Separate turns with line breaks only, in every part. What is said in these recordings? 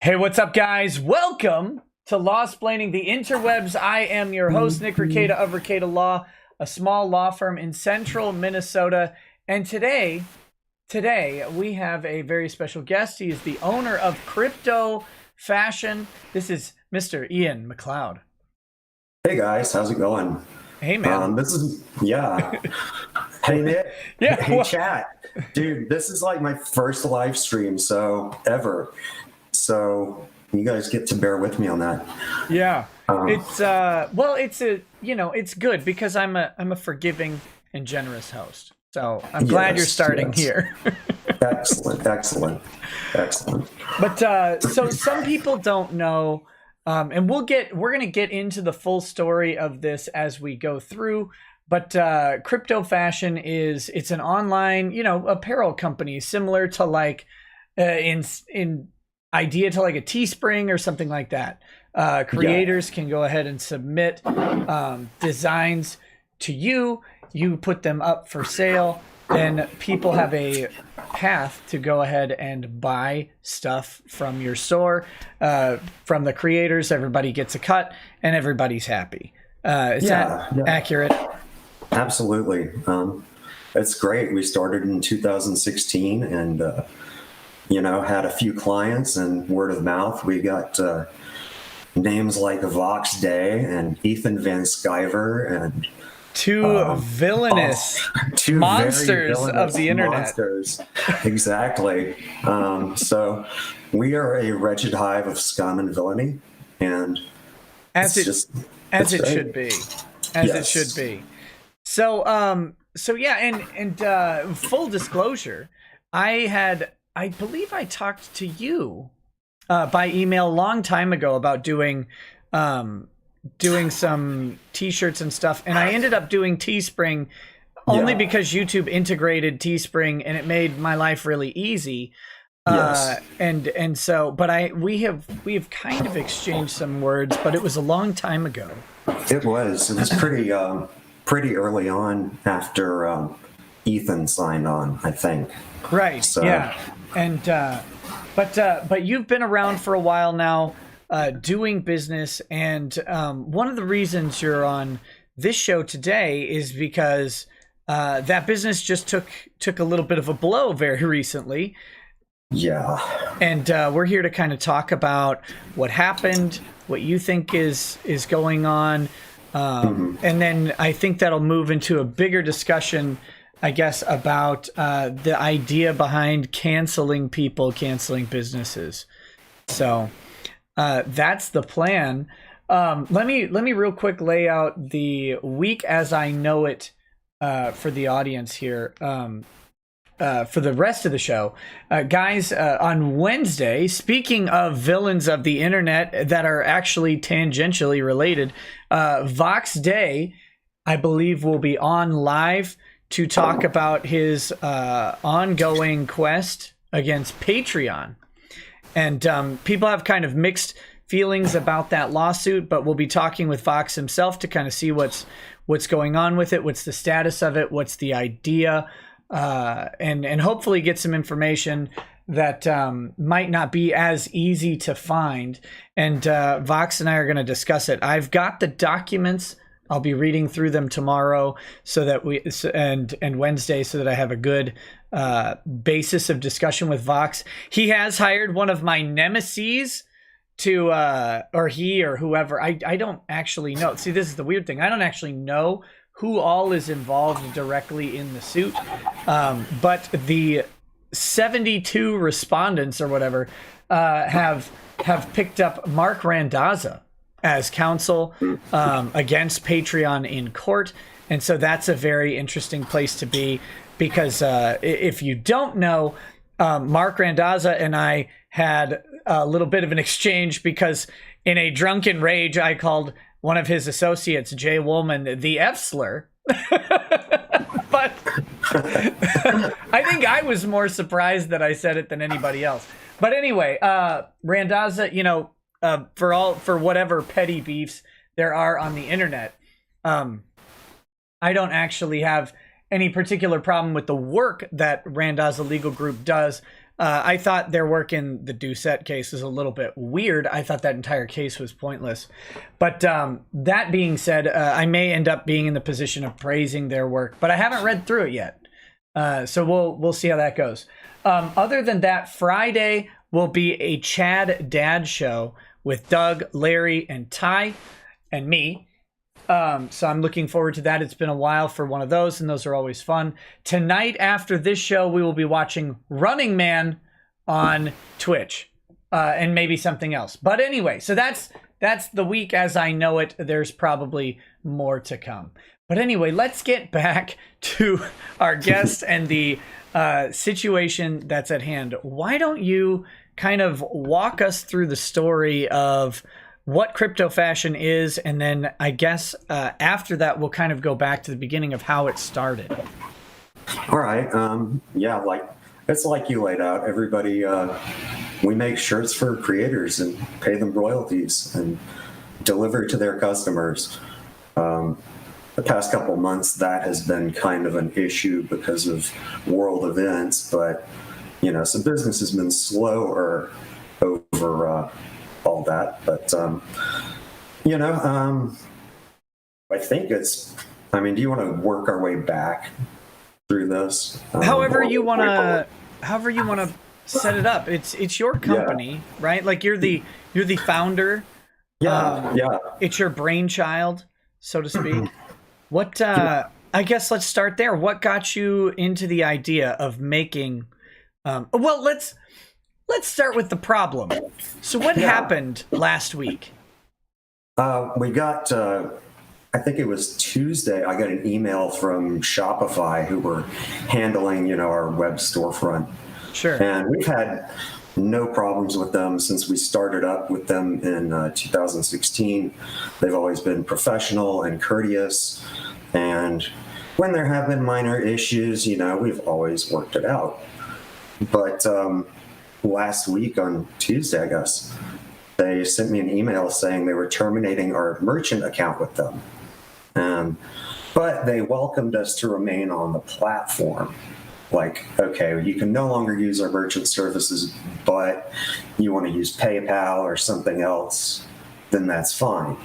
Hey, what's up, guys? Welcome to Law-splaining the Interwebs. I am your host, Nick Rekieta of Rekieta Law, a small law firm in central Minnesota. And today we have a very special guest. He is the owner of Crypto Fashion. This is Mr. Ian Mcleod.
Hey guys, how's it going?
Hey man.
Hey Nick.
Yeah.
Hey chat. Dude, this is like my first live stream ever. So you guys get to bear with me on that.
Yeah. It's good because I'm a forgiving and generous host. So I'm glad you're starting here.
Excellent.
But so some people don't know, and we're gonna get into the full story of this as we go through. But Crypto Fashion it's an online, apparel company similar to like in idea to like a Teespring or something like that. Creators can go ahead and submit designs to you. You put them up for sale. Then people have a path to go ahead and buy stuff from your store. From the creators, everybody gets a cut and everybody's happy. Is that accurate?
Absolutely. It's great. We started in 2016 and had a few clients, and word of mouth, we got names like Vox Day and Ethan Van Sciver and
two villainous monsters of the internet.
Monsters. Exactly. So we are a wretched hive of scum and villainy, and
it should be. It should be. So yeah, and full disclosure, I believe I talked to you by email a long time ago about doing some t-shirts and stuff, and I ended up doing Teespring only because YouTube integrated Teespring and it made my life really easy. Yes. And so, but we have kind of exchanged some words, but it was a long time ago.
It was pretty early on after Ethan signed on, I think.
Right. So. Yeah. And but you've been around for a while now, doing business, and one of the reasons you're on this show today is because that business just took a little bit of a blow very recently.
Yeah.
And we're here to kind of talk about what happened, what you think is going on, and then I think that'll move into a bigger discussion, I guess, about the idea behind canceling people, canceling businesses. So that's the plan. Let me real quick lay out the week as I know it for the audience here. For the rest of the show, guys, on Wednesday, speaking of villains of the internet that are actually tangentially related, Vox Day, I believe, will be on live to talk about his ongoing quest against Patreon. And people have kind of mixed feelings about that lawsuit, but we'll be talking with Vox himself to kind of see what's going on with it, what's the status of it, what's the idea, and hopefully get some information that might not be as easy to find. And Vox and I are going to discuss it. I've got the documents. I'll be reading through them tomorrow and Wednesday, so that I have a good basis of discussion with Vox. He has hired one of my nemeses to, or he or whoever. I don't actually know. See, this is the weird thing. I don't actually know who all is involved directly in the suit, but the 72 respondents or whatever have picked up Mark Randazza as counsel against Patreon in court. And so that's a very interesting place to be, because if you don't know, Mark Randazza and I had a little bit of an exchange, because in a drunken rage, I called one of his associates, Jay Woolman, the F-slur. But I think I was more surprised that I said it than anybody else. But anyway, Randazza, for whatever petty beefs there are on the internet, I don't actually have any particular problem with the work that Randazza Legal Group does. I thought their work in the Doucette case was a little bit weird. I thought that entire case was pointless. But that being said, I may end up being in the position of praising their work, but I haven't read through it yet. So we'll see how that goes. Other than that, Friday will be a Chad Dad show with Doug, Larry, and Ty, and me. So I'm looking forward to that. It's been a while for one of those, and those are always fun. Tonight, after this show, we will be watching Running Man on Twitch, and maybe something else. But anyway, so that's the week as I know it. There's probably more to come. But anyway, let's get back to our guest and the situation that's at hand. Why don't you kind of walk us through the story of what crypto fashion is, and then I guess after that we'll kind of go back to the beginning of how it started.
All right. Yeah, it's like you laid out. Everybody, we make shirts for creators and pay them royalties and deliver to their customers. The past couple of months, that has been kind of an issue because of world events, but so business has been slower over all that. But I think do you want to work our way back through this?
However you want to set it up. It's your company, right? Like you're the founder.
Yeah.
It's your brainchild, so to speak. What I guess let's start there. What got you into the idea of making well, let's start with the problem. So what happened last week?
We got I think it was Tuesday, I got an email from Shopify who were handling, our web storefront.
Sure.
And we've had no problems with them since we started up with them in 2016. They've always been professional and courteous. And when there have been minor issues, we've always worked it out. But last week on Tuesday, I guess, they sent me an email saying they were terminating our merchant account with them. But they welcomed us to remain on the platform. Like, okay, you can no longer use our merchant services, but you want to use PayPal or something else, then that's fine.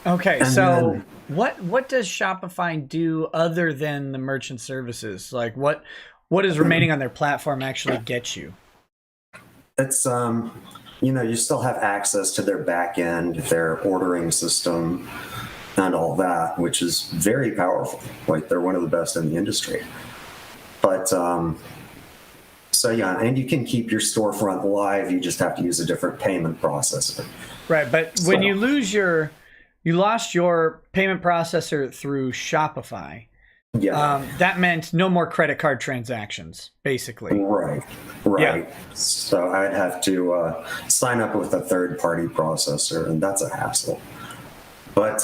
Okay, and so what does Shopify do other than the merchant services? Like, what does remaining on their platform actually get you?
It's you still have access to their back end, their ordering system, and all that, which is very powerful. Like, they're one of the best in the industry. But and you can keep your storefront live. You just have to use a different payment processor.
Right, but when you lost your payment processor through Shopify.
Yeah.
That meant no more credit card transactions, basically.
Right. Yeah. So I'd have to sign up with a third-party processor, and that's a hassle. But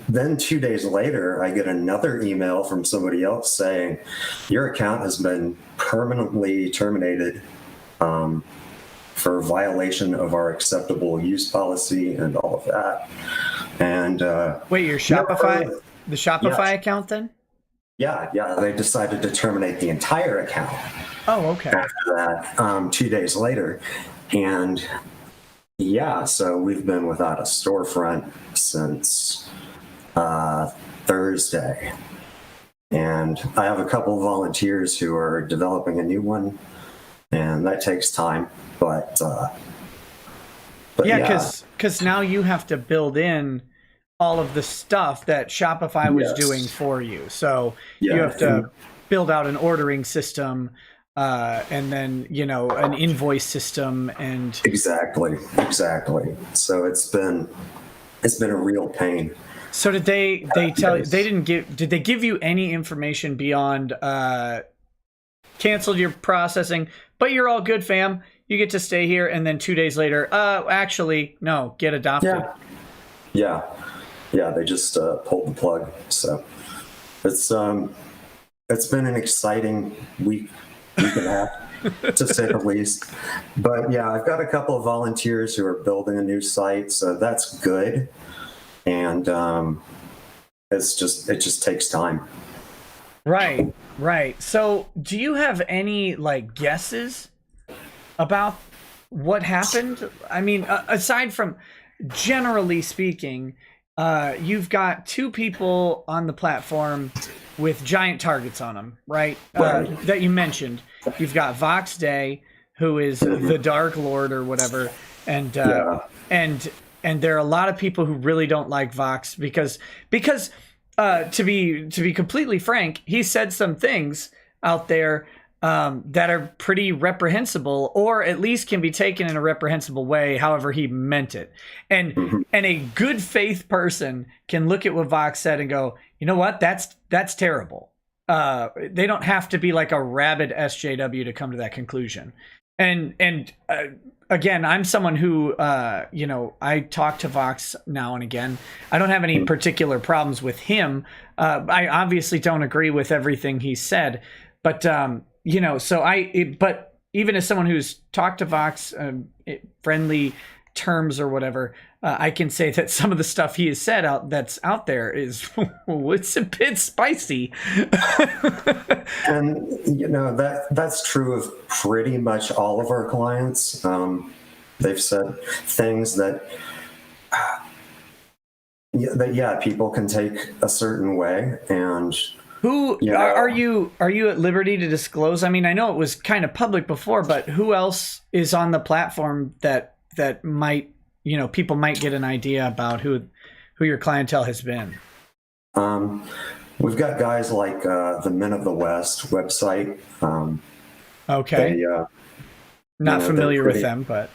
then 2 days later, I get another email from somebody else saying, your account has been permanently terminated for violation of our acceptable use policy and all of that. And
wait, your Shopify, the Shopify account then?
Yeah. They decided to terminate the entire account.
Oh, okay.
After that, 2 days later. And so we've been without a storefront since Thursday. And I have a couple of volunteers who are developing a new one, and that takes time. But because now you have to build in all of the stuff that Shopify was doing for you. So you have to build out an ordering system, and then an invoice system, and exactly. So it's been a real pain.
So did they tell you, did they give you any information beyond canceled your processing, but you're all good, fam, you get to stay here, and then 2 days later, actually no, get adopted?
Yeah, they just pulled the plug. So it's been an exciting week and a half, to say the least. But I've got a couple of volunteers who are building a new site, so that's good. And it just takes time.
Right. So do you have any guesses about what happened? I mean, aside from generally speaking, you've got two people on the platform with giant targets on them, right? That you mentioned. You've got Vox Day, who is the Dark Lord or whatever, and there are a lot of people who really don't like Vox because to be completely frank, he said some things out there that are pretty reprehensible, or at least can be taken in a reprehensible way, however he meant it. And a good faith person can look at what Vox said and go, you know what, that's terrible. They don't have to be like a rabid SJW to come to that conclusion. And again, I'm someone who, I talk to Vox now and again. I don't have any particular problems with him. I obviously don't agree with everything he said, but but even as someone who's talked to Vox, friendly terms or whatever, I can say that some of the stuff he has said that's out there is it's a bit spicy.
And that's true of pretty much all of our clients. They've said things that people can take a certain way. And
who are you at liberty to disclose? I mean, I know it was kind of public before, but who else is on the platform that might, people might get an idea about who your clientele has been?
We've got guys like the Men of the West website.
Okay. Not familiar with them, but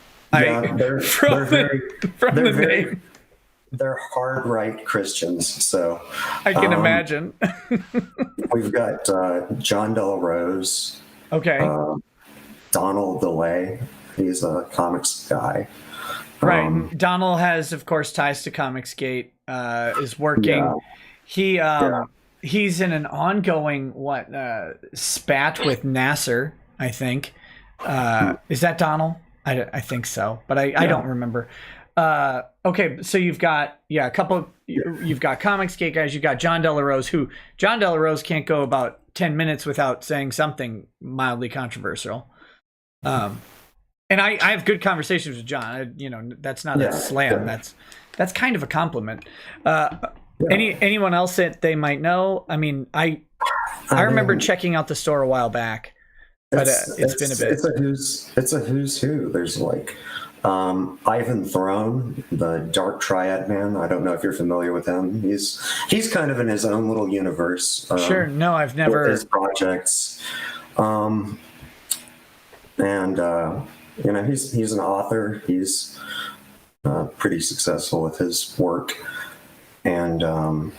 they're
hard right Christians, so
I can imagine.
We've got John Del Rose.
Okay.
Donald DeLay. He's a comics guy.
Right. Donald has, of course, ties to Comicsgate. Is working. Yeah. He's in an ongoing spat with Nasser, I think. Is that Donald? I think so, but I don't remember. Okay, so you've got a couple. You've got Comicsgate guys. You've got John Del Rose, who John Del Rose can't go about 10 minutes without saying something mildly controversial. And I have good conversations with John. That's not a slam. That's kind of a compliment. Anyone else that they might know? I mean, I remember checking out the store a while back, but it's been a bit.
It's a who's who. There's like Ivan Throne, the Dark Triad man. I don't know if you're familiar with him. He's kind of in his own little universe.
Sure. No, I've never.
With his projects. He's an author. He's pretty successful with his work. And I'm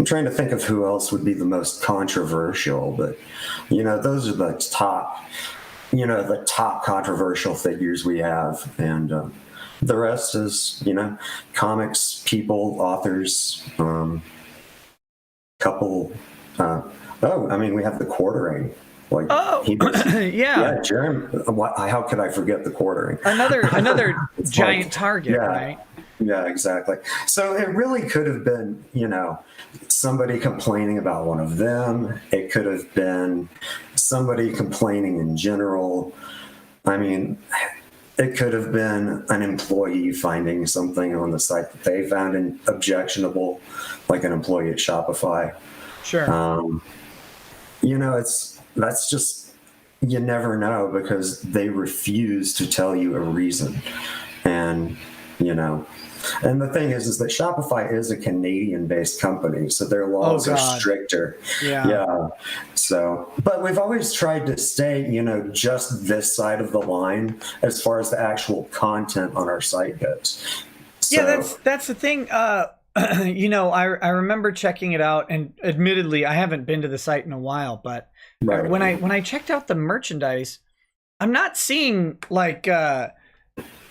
trying to think of who else would be the most controversial, but those are the top controversial figures we have, and the rest is comics people, authors, couple. We have the Quartering. Jeremy. How could I forget the Quartering?
Another giant target, right?
Yeah, exactly. So it really could have been, somebody complaining about one of them. It could have been somebody complaining in general. I mean, it could have been an employee finding something on the site that they found objectionable, like an employee at Shopify.
Sure.
That's just, you never know, because they refuse to tell you a reason. And, and the thing is that Shopify is a Canadian-based company, so their laws are stricter. Yeah. So, but we've always tried to stay, just this side of the line as far as the actual content on our site goes. So,
yeah, that's the thing. I remember checking it out, and admittedly, I haven't been to the site in a while, but when I checked out the merchandise, I'm not seeing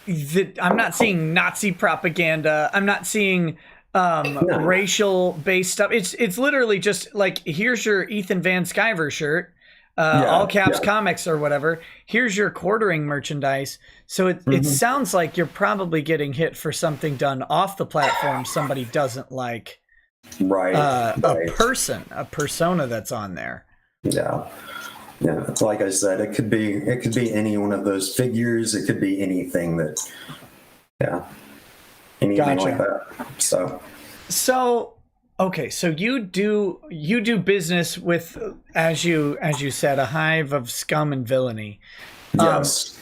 I'm not seeing Nazi propaganda. I'm not seeing racial based stuff. It's literally just like, here's your Ethan Van Sciver shirt, all caps comics or whatever. Here's your Quartering merchandise. So it sounds like you're probably getting hit for something done off the platform somebody doesn't like.
Right.
A persona that's on there.
Yeah. Yeah, it's like I said, it could be any one of those figures. It could be anything that, yeah, anything like
Gotcha.
that. So
Okay, so you do business with, as you said, a hive of scum and villainy.
yes.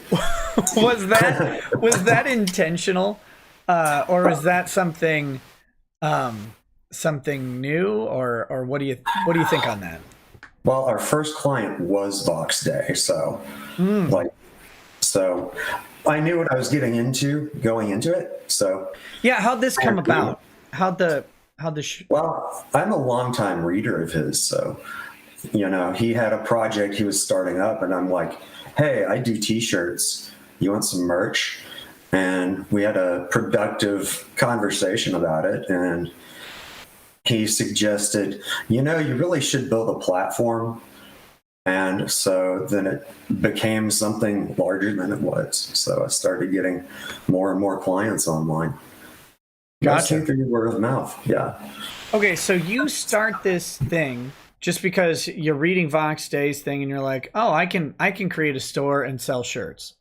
Was that intentional, or is that something something new, or what do you think on that?
Well, our first client was Vox Day, so like, so I knew what I was getting into going into it. So
Yeah, how'd this come about?
well, I'm a longtime reader of his, so he had a project he was starting up, and I'm like, hey, I do T-shirts. You want some merch? And we had a productive conversation about it, and he suggested, you really should build a platform. And so then it became something larger than it was. So I started getting more and more clients online.
Gotcha.
Mostly through word of mouth. Yeah.
Okay, so you start this thing just because you're reading Vox Day's thing and you're like, oh, I can create a store and sell shirts,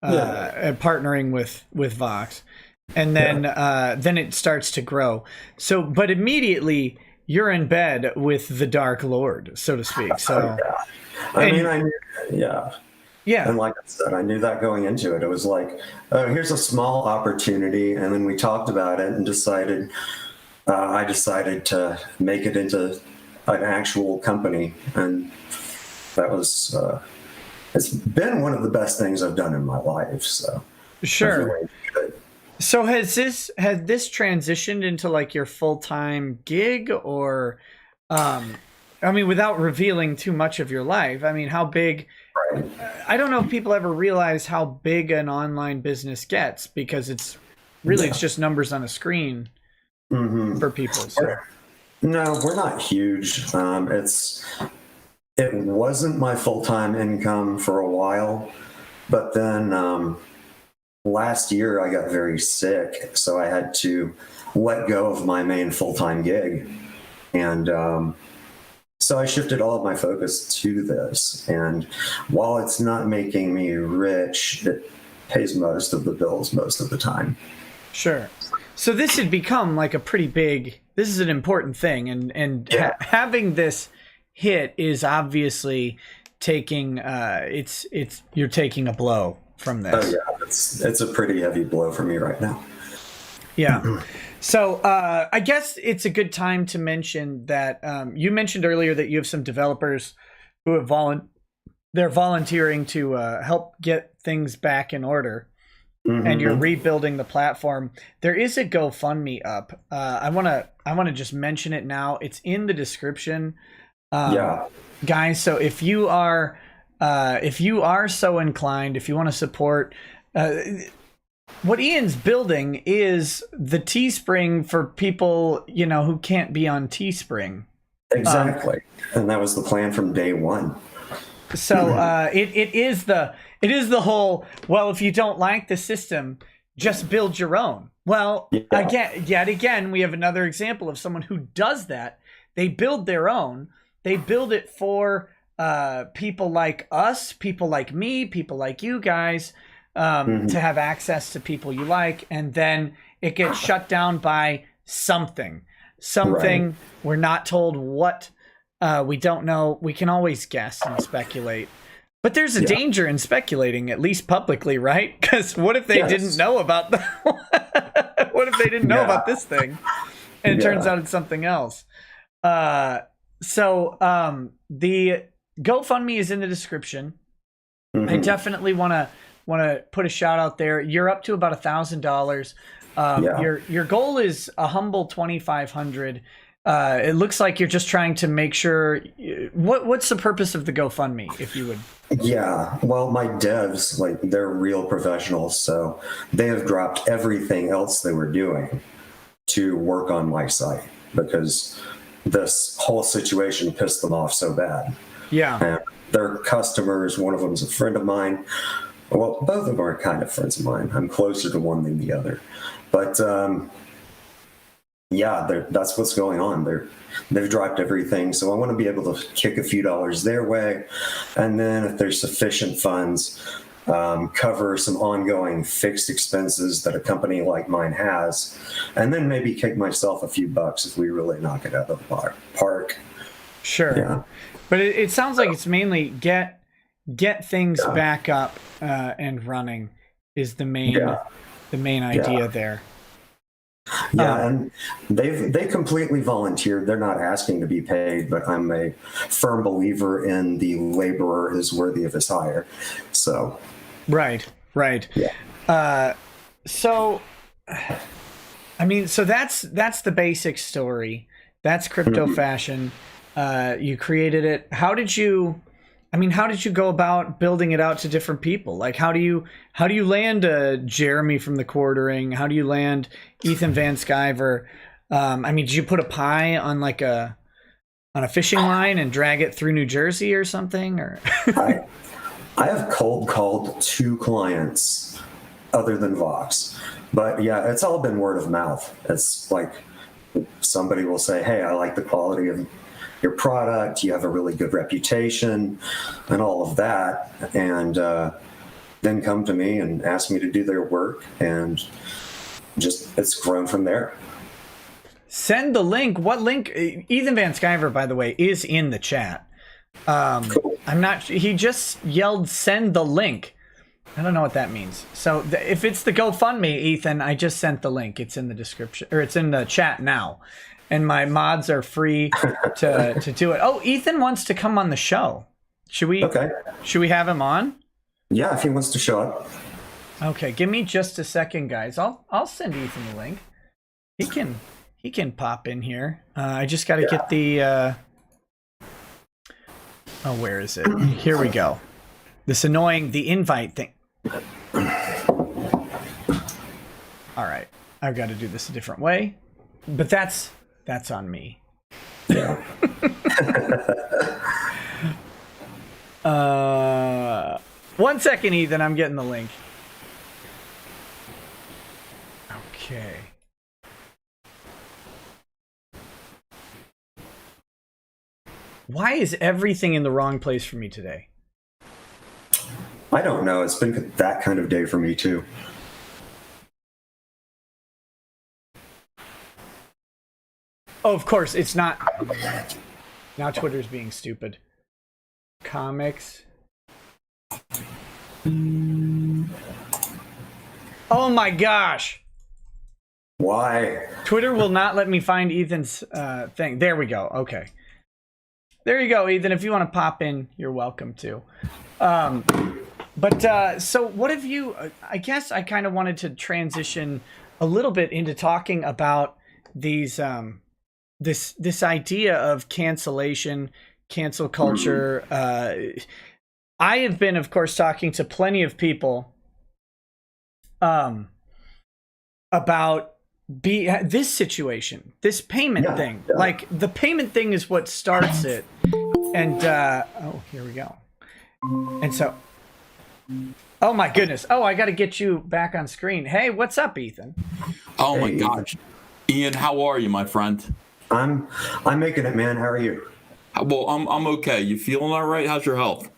and partnering with Vox, and then it starts to grow. So, but immediately you're in bed with the Dark Lord, so to speak. So,
I knew, yeah.
Yeah.
And like I said, I knew that going into it. It was like, oh, here's a small opportunity. And then we talked about it and I decided to make it into an actual company. And that was, it's been one of the best things I've done in my life. So
sure.
Really good.
So has this transitioned into like your full-time gig, or, I mean, without revealing too much of your life, I mean, how big?
Right.
I don't know if people ever realize how big an online business gets, because it's just numbers on a screen for people. So.
No, we're not huge. It wasn't my full-time income for a while, but then last year I got very sick, so I had to let go of my main full-time gig, and so I shifted all of my focus to this. And while it's not making me rich, it pays most of the bills most of the time.
Sure. So this had become like a pretty big, this is an important thing. And having this hit is obviously taking, you're taking a blow from this.
Oh yeah, it's a pretty heavy blow for me right now.
Yeah. So I guess it's a good time to mention that you mentioned earlier that you have some developers who have they're volunteering to help get things back in order, and you're rebuilding the platform. There is a GoFundMe up. I wanna just mention it now. It's in the description, guys. So if you are so inclined, if you want to support. What Ian's building is the Teespring for people, who can't be on Teespring.
Exactly. And that was the plan from day one.
So it is the whole, well, if you don't like the system, just build your own. Well, yet again, we have another example of someone who does that. They build their own. They build it for people like us, people like me, people like you guys, to have access to people you like, and then it gets shut down by something. Right. We're not told what. We don't know. We can always guess and speculate, but there's a danger in speculating, at least publicly, right? Because what if they didn't know about what if they didn't know about this thing, and it turns out it's something else? So the GoFundMe is in the description. I definitely want to put a shout out there. You're up to about $1,000. Your goal is a humble 2,500. It looks like you're just trying to make sure. What's the purpose of the GoFundMe, if you would?
Yeah, well, my devs, they're real professionals, so they have dropped everything else they were doing to work on my site because this whole situation pissed them off so bad. Yeah, and their customers. One of them's a friend of mine. Well, both of them are kind of friends of mine. I'm closer to one than the other. But Yeah, that's what's going on. They've dropped everything, so I want to be able to kick a few dollars their way, and then if there's sufficient funds, cover some ongoing fixed expenses that a company like mine has, and then maybe kick myself a few bucks if we really knock it out of the park.
Sure.
Yeah.
But it sounds like it's mainly get things back up and running is the main idea there.
Yeah, and they completely volunteered. They're not asking to be paid, but I'm a firm believer in the laborer is worthy of his hire. So,
right.
Yeah.
So, I mean, so that's the basic story. That's Crypto Fashion. You created it. How did you go about building it out to different people? Like, how do you land Jeremy from the Quartering? How do you land Ethan Van Sciver? Did you put a pie on on a fishing line and drag it through New Jersey or something? Or
I have cold called 2 clients other than Vox, but yeah, it's all been word of mouth. It's like somebody will say, "Hey, I like the quality of your product, you have a really good reputation," and all of that, and then come to me and ask me to do their work, and just it's grown from there.
Send the link. What link? Ethan Van Sciver, by the way, is in the chat.
Cool.
He just yelled send the link. I don't know what that means. So if it's the GoFundMe, Ethan, I just sent the link. It's in the description, or it's in the chat now. And my mods are free to do it. Oh, Ethan wants to come on the show. Should we have him on?
Yeah, if he wants to show up.
Okay, give me just a second, guys. I'll send Ethan the link. He can pop in here. I just got to get the where is it? Here we go. This annoying invite thing. All right. I've got to do this a different way. But that's on me.
Yeah.
1 second, Ethan. I'm getting the link. Okay. Why is everything in the wrong place for me today?
I don't know. It's been that kind of day for me too.
Oh, of course, it's not. Now Twitter's being stupid. Comics. Oh my gosh.
Why?
Twitter will not let me find Ethan's thing. There we go. Okay. There you go, Ethan. If you want to pop in, you're welcome to. So what have you... I guess I kind of wanted to transition a little bit into talking about these... This idea of cancellation, cancel culture. I have been, of course, talking to plenty of people about this situation, this payment thing. Yeah. Like, the payment thing is what starts it. And, oh, here we go. And so, oh my goodness. Oh, I got to get you back on screen. Hey, what's up, Ethan?
Oh my gosh. Ian, how are you, my friend?
I'm making it, man. How are you?
Well, I'm okay. You feeling all right? How's your health?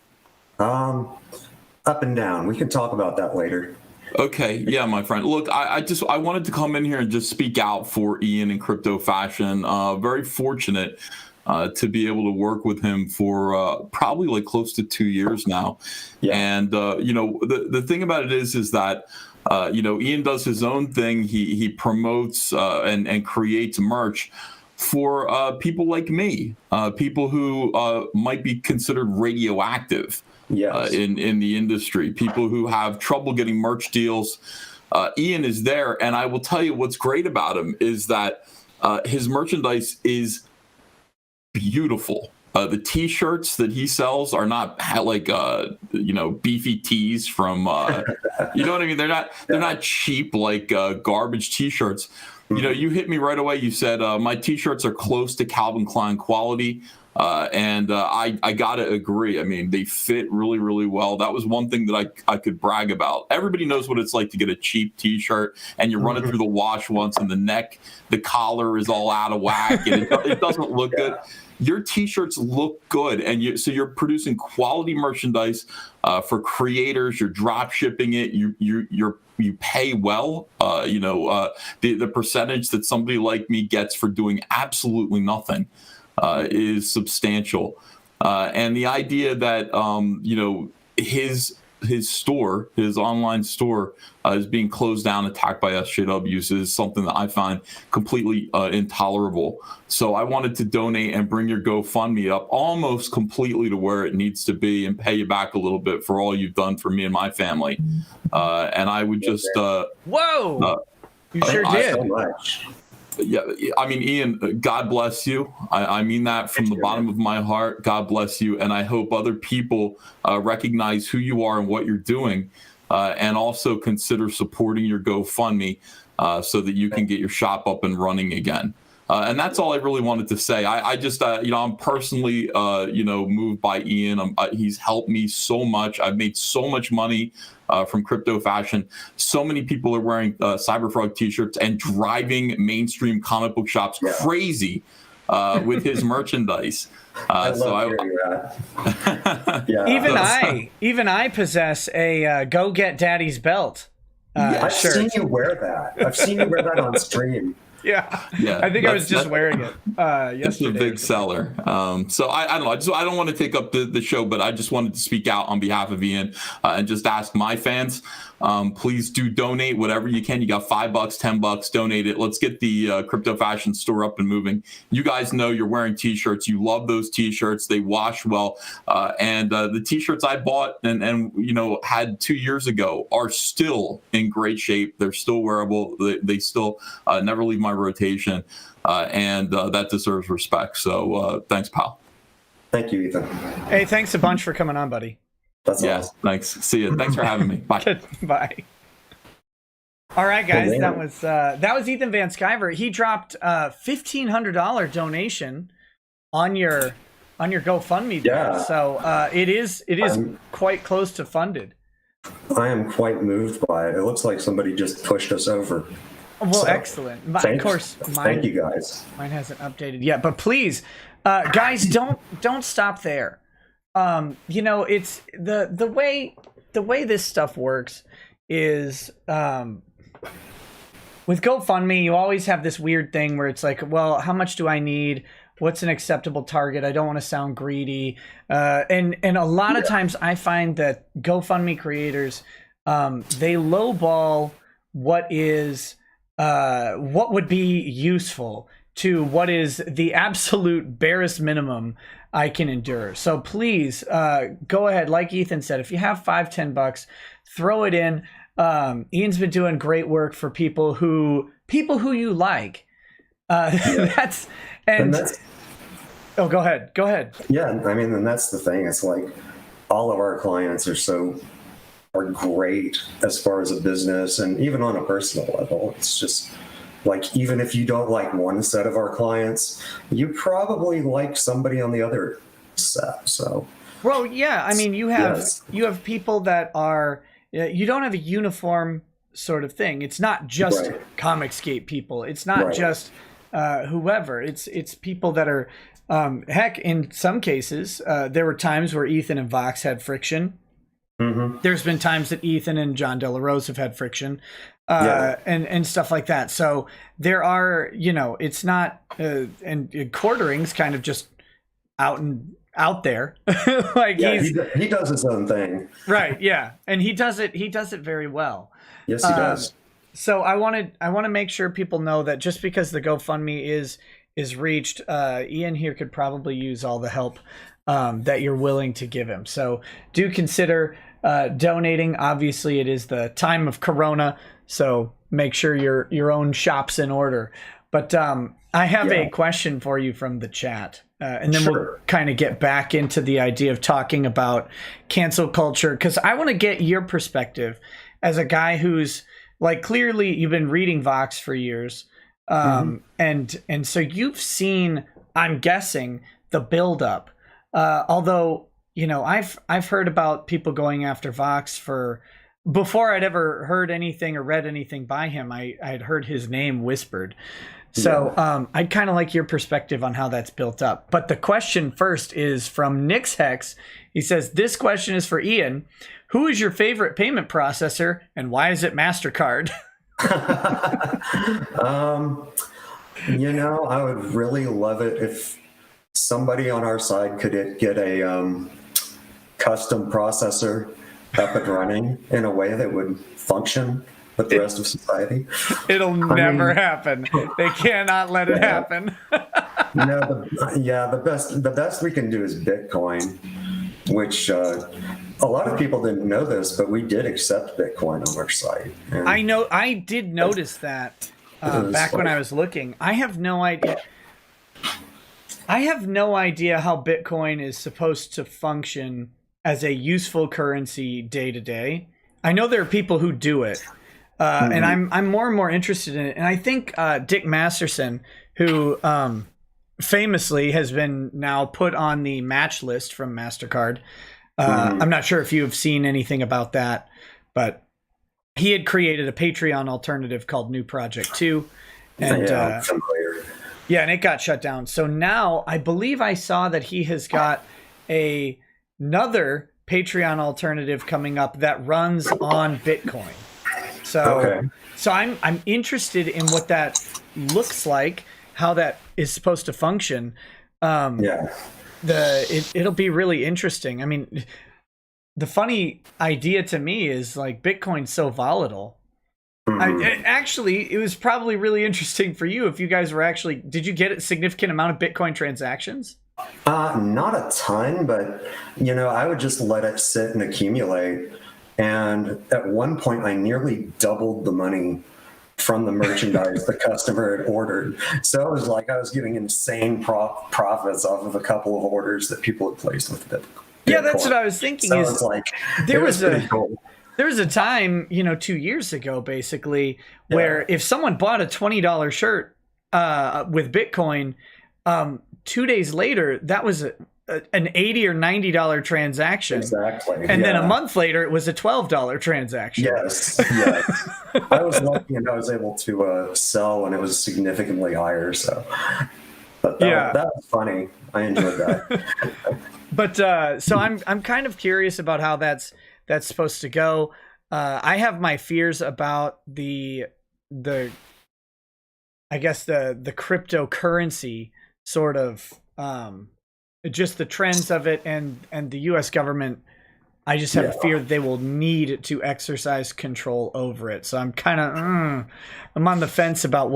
Up and down. We can talk about that later.
Okay, yeah, my friend. Look, I wanted to come in here and just speak out for Ian in Crypto Fashion. Very fortunate to be able to work with him for probably like close to 2 years now. Yeah. And the thing about it is that Ian does his own thing. He promotes and creates merch for people like me, people who might be considered radioactive. Yes. In the industry, people who have trouble getting merch deals. Ian is there, and I will tell you what's great about him is that his merchandise is beautiful. The T-shirts that he sells are not like beefy tees from you know what I mean. They're not cheap like garbage T-shirts. You hit me right away. You said my T-shirts are close to Calvin Klein quality. I gotta agree. I mean, they fit really, really well. That was one thing that I could brag about. Everybody knows what it's like to get a cheap T-shirt and you run it through the wash once, and the collar is all out of whack, and it doesn't look good. Your T-shirts look good, and so you're producing quality merchandise for creators. You're drop shipping it. You pay well. The percentage that somebody like me gets for doing absolutely nothing is substantial. And the idea that his store, his online store, is being closed down, attacked by SJWs, is something that I find completely intolerable. So I wanted to donate and bring your GoFundMe up almost completely to where it needs to be and pay you back a little bit for all you've done for me and my family. And I would just
whoa, you sure did.
So much.
Yeah, I mean, Ian, God bless you. I mean that from the bottom of my heart. God bless you. And I hope other people recognize who you are and what you're doing, and also consider supporting your GoFundMe so that you can get your shop up and running again. And that's all I really wanted to say. I just, I'm personally, moved by Ian. He's helped me so much. I've made so much money from crypto fashion. So many people are wearing Cyberfrog T-shirts and driving mainstream comic book shops crazy with his merchandise.
Even I possess a Go Get Daddy's belt.
I've
shirt.
seen you wear that. I've seen you wear that on stream.
Yeah. I think I was just wearing it yesterday.
It's a big seller. So I don't know. I don't want to take up the show, but I just wanted to speak out on behalf of Ian and just ask my fans, please do donate whatever you can. You got $5, $10, donate it. Let's get the crypto fashion store up and moving. You guys know you're wearing T-shirts. You love those T-shirts. They wash well. And the T-shirts I bought and had 2 years ago are still in great shape. They're still wearable. They still never leave my rotation, and that deserves respect. So thanks, pal.
Thank you, Ethan.
Hey, thanks a bunch for coming on, buddy.
That's awesome.
Thanks. See you. Thanks for having me. Bye.
Bye. All right, guys. That was Ethan Van Sciver. He dropped $1,500 donation on your GoFundMe.
Yeah.
So it is quite close to funded.
I am quite moved by it. It looks like somebody just pushed us over.
Well, excellent. Of course,
thank you guys.
Mine hasn't updated yet, but please, guys, don't stop there. It's the way this stuff works is with GoFundMe, you always have this weird thing where it's like, well, how much do I need? What's an acceptable target? I don't want to sound greedy. And a lot of times I find that GoFundMe creators, they lowball what would be useful to what is the absolute barest minimum I can endure. So please go ahead. Like Ethan said, if you have $5, $10, throw it in. Ian's been doing great work for people who you like. Oh, go ahead.
Yeah, I mean, and that's the thing. It's like all of our clients are great as far as a business and even on a personal level. It's just like, even if you don't like one set of our clients, you probably like somebody on the other set. So,
well, yeah, I mean, you have people that are, you don't have a uniform sort of thing. It's not just Comicsgate people. It's not just whoever. It's people that are, heck, in some cases, there were times where Ethan and Vox had friction. Mm-hmm. There's been times that Ethan and John De La Rose have had friction, and stuff like that. So there are, it's not, and Quartering's kind of just out there. Like
he does his own thing.
Right. Yeah. And he does it very well.
Yes, he does.
So I want to make sure people know that just because the GoFundMe is reached, Ian here could probably use all the help that you're willing to give him. So do consider donating. Obviously, it is the time of Corona, so make sure your own shop's in order. But I have a question for you from the chat, and then we'll kind of get back into the idea of talking about cancel culture, because I want to get your perspective as a guy who's, like, clearly you've been reading Vox for years, and so you've seen, I'm guessing, the buildup. Although, I've heard about people going after Vox for before I'd ever heard anything or read anything by him. I'd heard his name whispered. So I'd kind of like your perspective on how that's built up. But the question first is from Nick's Hex. He says, this question is for Ian. Who is your favorite payment processor and why is it Mastercard?
I would really love it if somebody on our side could get a custom processor up and running in a way that would function with the rest of society.
It'll never happen. They cannot let it happen.
The best we can do is Bitcoin, which a lot of people didn't know this, but we did accept Bitcoin on our site. And
I know. I did notice that back when I was looking. I have no idea. How Bitcoin is supposed to function as a useful currency day to day. I know there are people who do it. And I'm more and more interested in it. And I think Dick Masterson, who famously has been now put on the match list from Mastercard. I'm not sure if you have seen anything about that, but he had created a Patreon alternative called New Project 2. And
I'm familiar.
Yeah, and it got shut down. So now I believe I saw that he has got another Patreon alternative coming up that runs on Bitcoin. So I'm interested in what that looks like, how that is supposed to function. It'll be really interesting. I mean, the funny idea to me is like Bitcoin's so volatile. It was probably really interesting for you if you guys were did you get a significant amount of Bitcoin transactions?
Not a ton, but I would just let it sit and accumulate. And at one point, I nearly doubled the money from the merchandise the customer had ordered. So it was like I was getting insane profits off of a couple of orders that people had placed with Bitcoin.
Yeah, that's what I was thinking.
So it's like
there was a time, 2 years ago, basically, where if someone bought a $20 shirt with Bitcoin, 2 days later, that was an $80 or $90 transaction.
Exactly.
And then a month later, it was a $12 transaction.
Yes. I was lucky and I was able to sell when it was significantly higher. So that was funny. I enjoyed that.
But so I'm kind of curious about how that's supposed to go. I have my fears about the cryptocurrency sort of just the trends of it and the U.S. government. I just have a fear that they will need to exercise control over it. So I'm kind of I'm on the fence about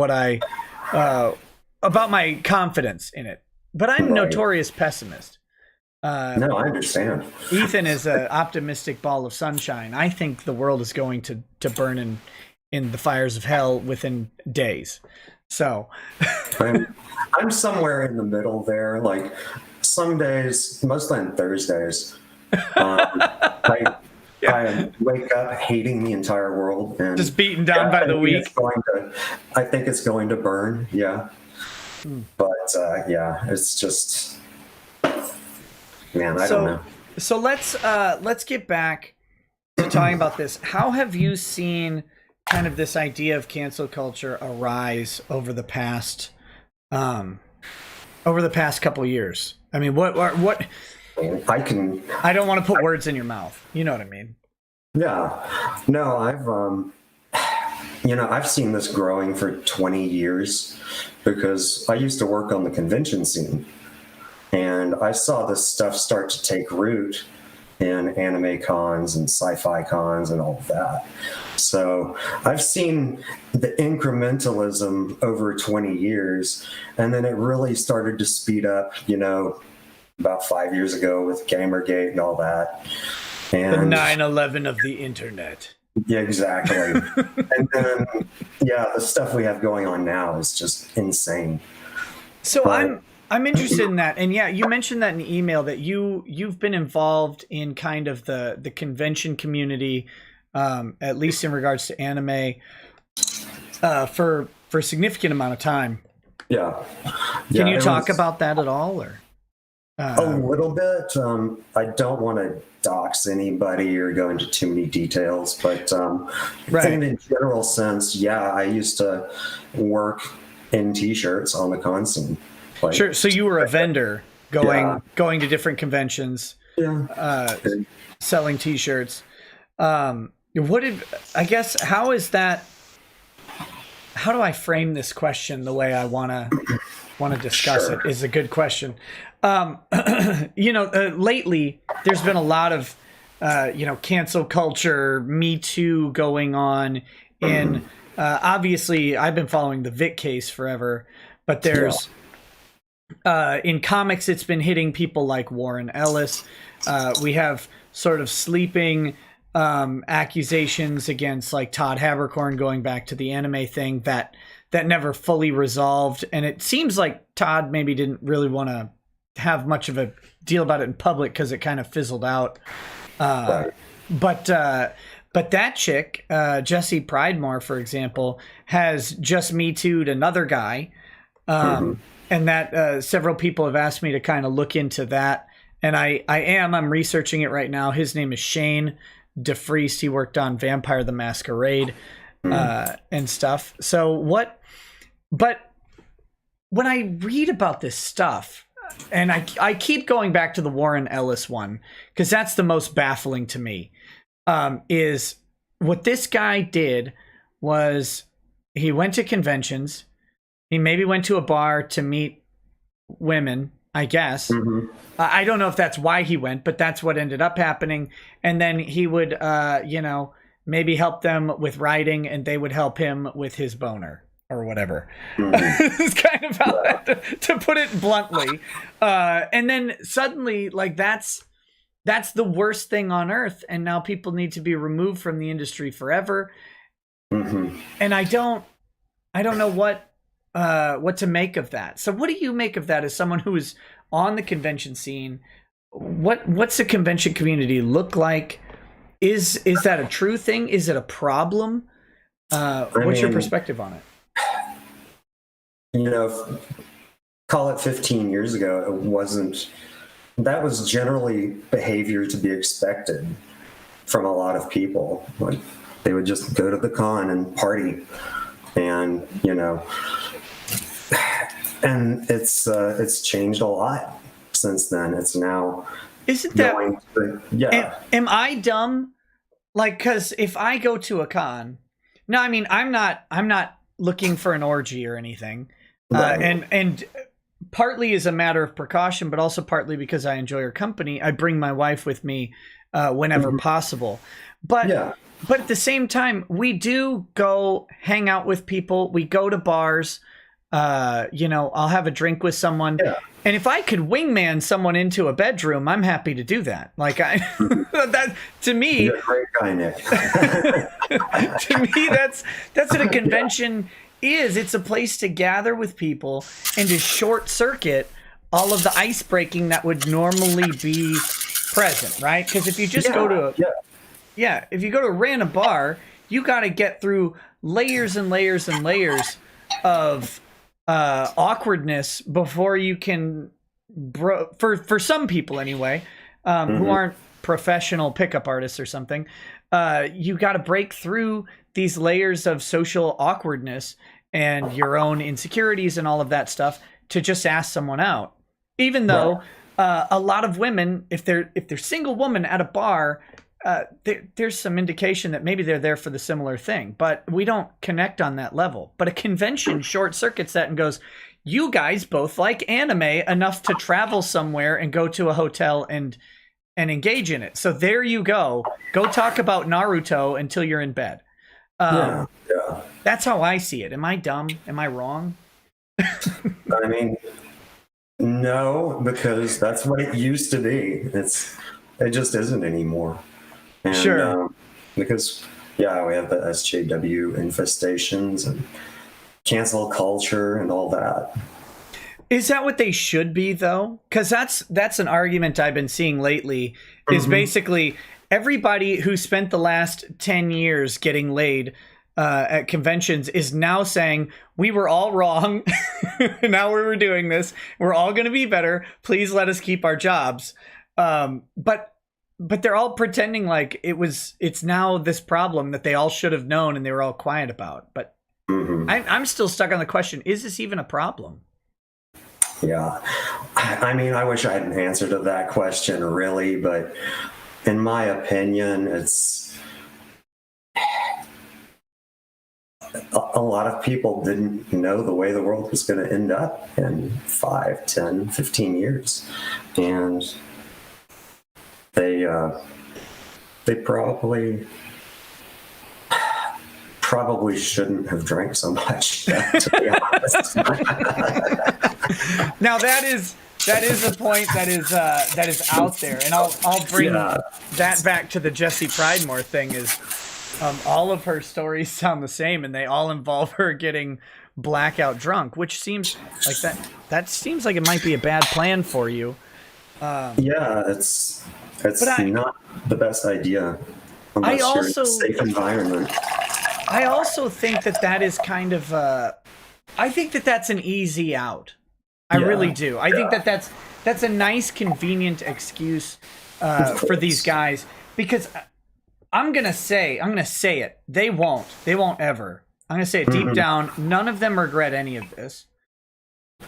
about my confidence in it. But I'm a notorious pessimist.
No, I understand.
Ethan is an optimistic ball of sunshine. I think the world is going to burn in the fires of hell within days. So
I'm somewhere in the middle there. Like some days, mostly on Thursdays, I wake up hating the entire world and
just beaten down by the week.
I think it's going to burn. Yeah. But it's just, man, I don't know.
So let's get back to talking about this. How have you seen kind of this idea of cancel culture arise over the past couple of years? I mean, what? I don't want to put words in your mouth. You know what I mean?
Yeah. No, I've seen this growing for 20 years because I used to work on the convention scene and I saw this stuff start to take root in anime cons and sci-fi cons and all of that. So I've seen the incrementalism over 20 years, and then it really started to speed up, about 5 years ago with Gamergate and all that. And
the 9/11 of the internet.
Yeah, exactly. And then, the stuff we have going on now is just insane.
So I'm interested in that. And you mentioned that in the email that you've been involved in kind of the convention community, at least in regards to anime, for a significant amount of time.
Yeah.
Can you talk about that at all? Or?
A little bit. I don't want to dox anybody or go into too many details, but in a general sense, yeah, I used to work in T-shirts on the con scene. Like,
sure. So you were a vendor going to different conventions, selling T-shirts. How do I frame this question the way I want to discuss it is a good question. Lately there's been a lot of, cancel culture, Me Too going on in, obviously I've been following the Vic case forever, but there's, in comics, it's been hitting people like Warren Ellis. We have sort of sleeping accusations against like Todd Haberkorn going back to the anime thing that never fully resolved. And it seems like Todd maybe didn't really want to have much of a deal about it in public because it kind of fizzled out. But that chick, Jessie Pridemore, for example, has just Me Too'd another guy. And that several people have asked me to kind of look into that. And I'm researching it right now. His name is Shane DeFreest. He worked on Vampire the Masquerade and stuff. But when I read about this stuff, and I keep going back to the Warren Ellis one, because that's the most baffling to me, is what this guy did was he went to conventions. He maybe went to a bar to meet women, I guess. I don't know if that's why he went, but that's what ended up happening. And then he would, maybe help them with writing, and they would help him with his boner or whatever. It's kind of how to put it bluntly. And then suddenly, like, that's the worst thing on earth. And now people need to be removed from the industry forever. And I don't know what to make of that. So what do you make of that as someone who is on the convention scene? What's the convention community look like? Is that a true thing? Is it a problem? What's your perspective on it?
Call it 15 years ago, that was generally behavior to be expected from a lot of people. Like, they would just go to the con and party, and and it's changed a lot since then. It's now,
isn't that, am I dumb? Like, because if I go to a con, no, I mean, I'm not looking for an orgy or anything. And partly as a matter of precaution, but also partly because I enjoy her company. I bring my wife with me whenever possible. But at the same time, we do go hang out with people. We go to bars. I'll have a drink with someone. And if I could wingman someone into a bedroom, I'm happy to do that. Like, that to me,
you're a great guy, Nick.
To me, that's what a convention is. It's a place to gather with people and to short circuit all of the ice breaking that would normally be present, right? Because if you just go to if you go to a random bar, you got to get through layers and layers and layers of awkwardness before you can, for some people anyway, who aren't professional pickup artists or something, you got to break through these layers of social awkwardness and your own insecurities and all of that stuff to just ask someone out. Even though a lot of women, if they're single woman at a bar, there's some indication that maybe they're there for the similar thing, but we don't connect on that level. But a convention short circuits that and goes, you guys both like anime enough to travel somewhere and go to a hotel and engage in it. So there you go. Go talk about Naruto until you're in bed. That's how I see it. Am I dumb? Am I wrong?
I mean, no, because that's what it used to be. It just isn't anymore. And, because we have the SJW infestations and cancel culture and all that.
Is that what they should be, though? Because that's an argument I've been seeing lately, is basically everybody who spent the last 10 years getting laid at conventions is now saying we were all wrong. Now we were doing this. We're all going to be better. Please let us keep our jobs. But they're all pretending like it's now this problem that they all should have known and they were all quiet about. But I'm still stuck on the question: is this even a problem?
Yeah, I mean, I wish I had an answer to that question, really, but in my opinion, it's a lot of people didn't know the way the world was going to end up in 5, 10, 15 years. And they probably shouldn't have drank so much, to be honest.
Now that is a point that is out there, and I'll bring that back to the Jesse Pridemore thing. Is all of her stories sound the same, and they all involve her getting blackout drunk, which seems like that seems like it might be a bad plan for you.
Yeah, it's not the best idea unless you're in a safe environment.
I also think that is kind of I think that's an easy out. I really do. I think that's a nice, convenient excuse for these guys, because I'm gonna say it. They won't ever. I'm gonna say it deep down. None of them regret any of this.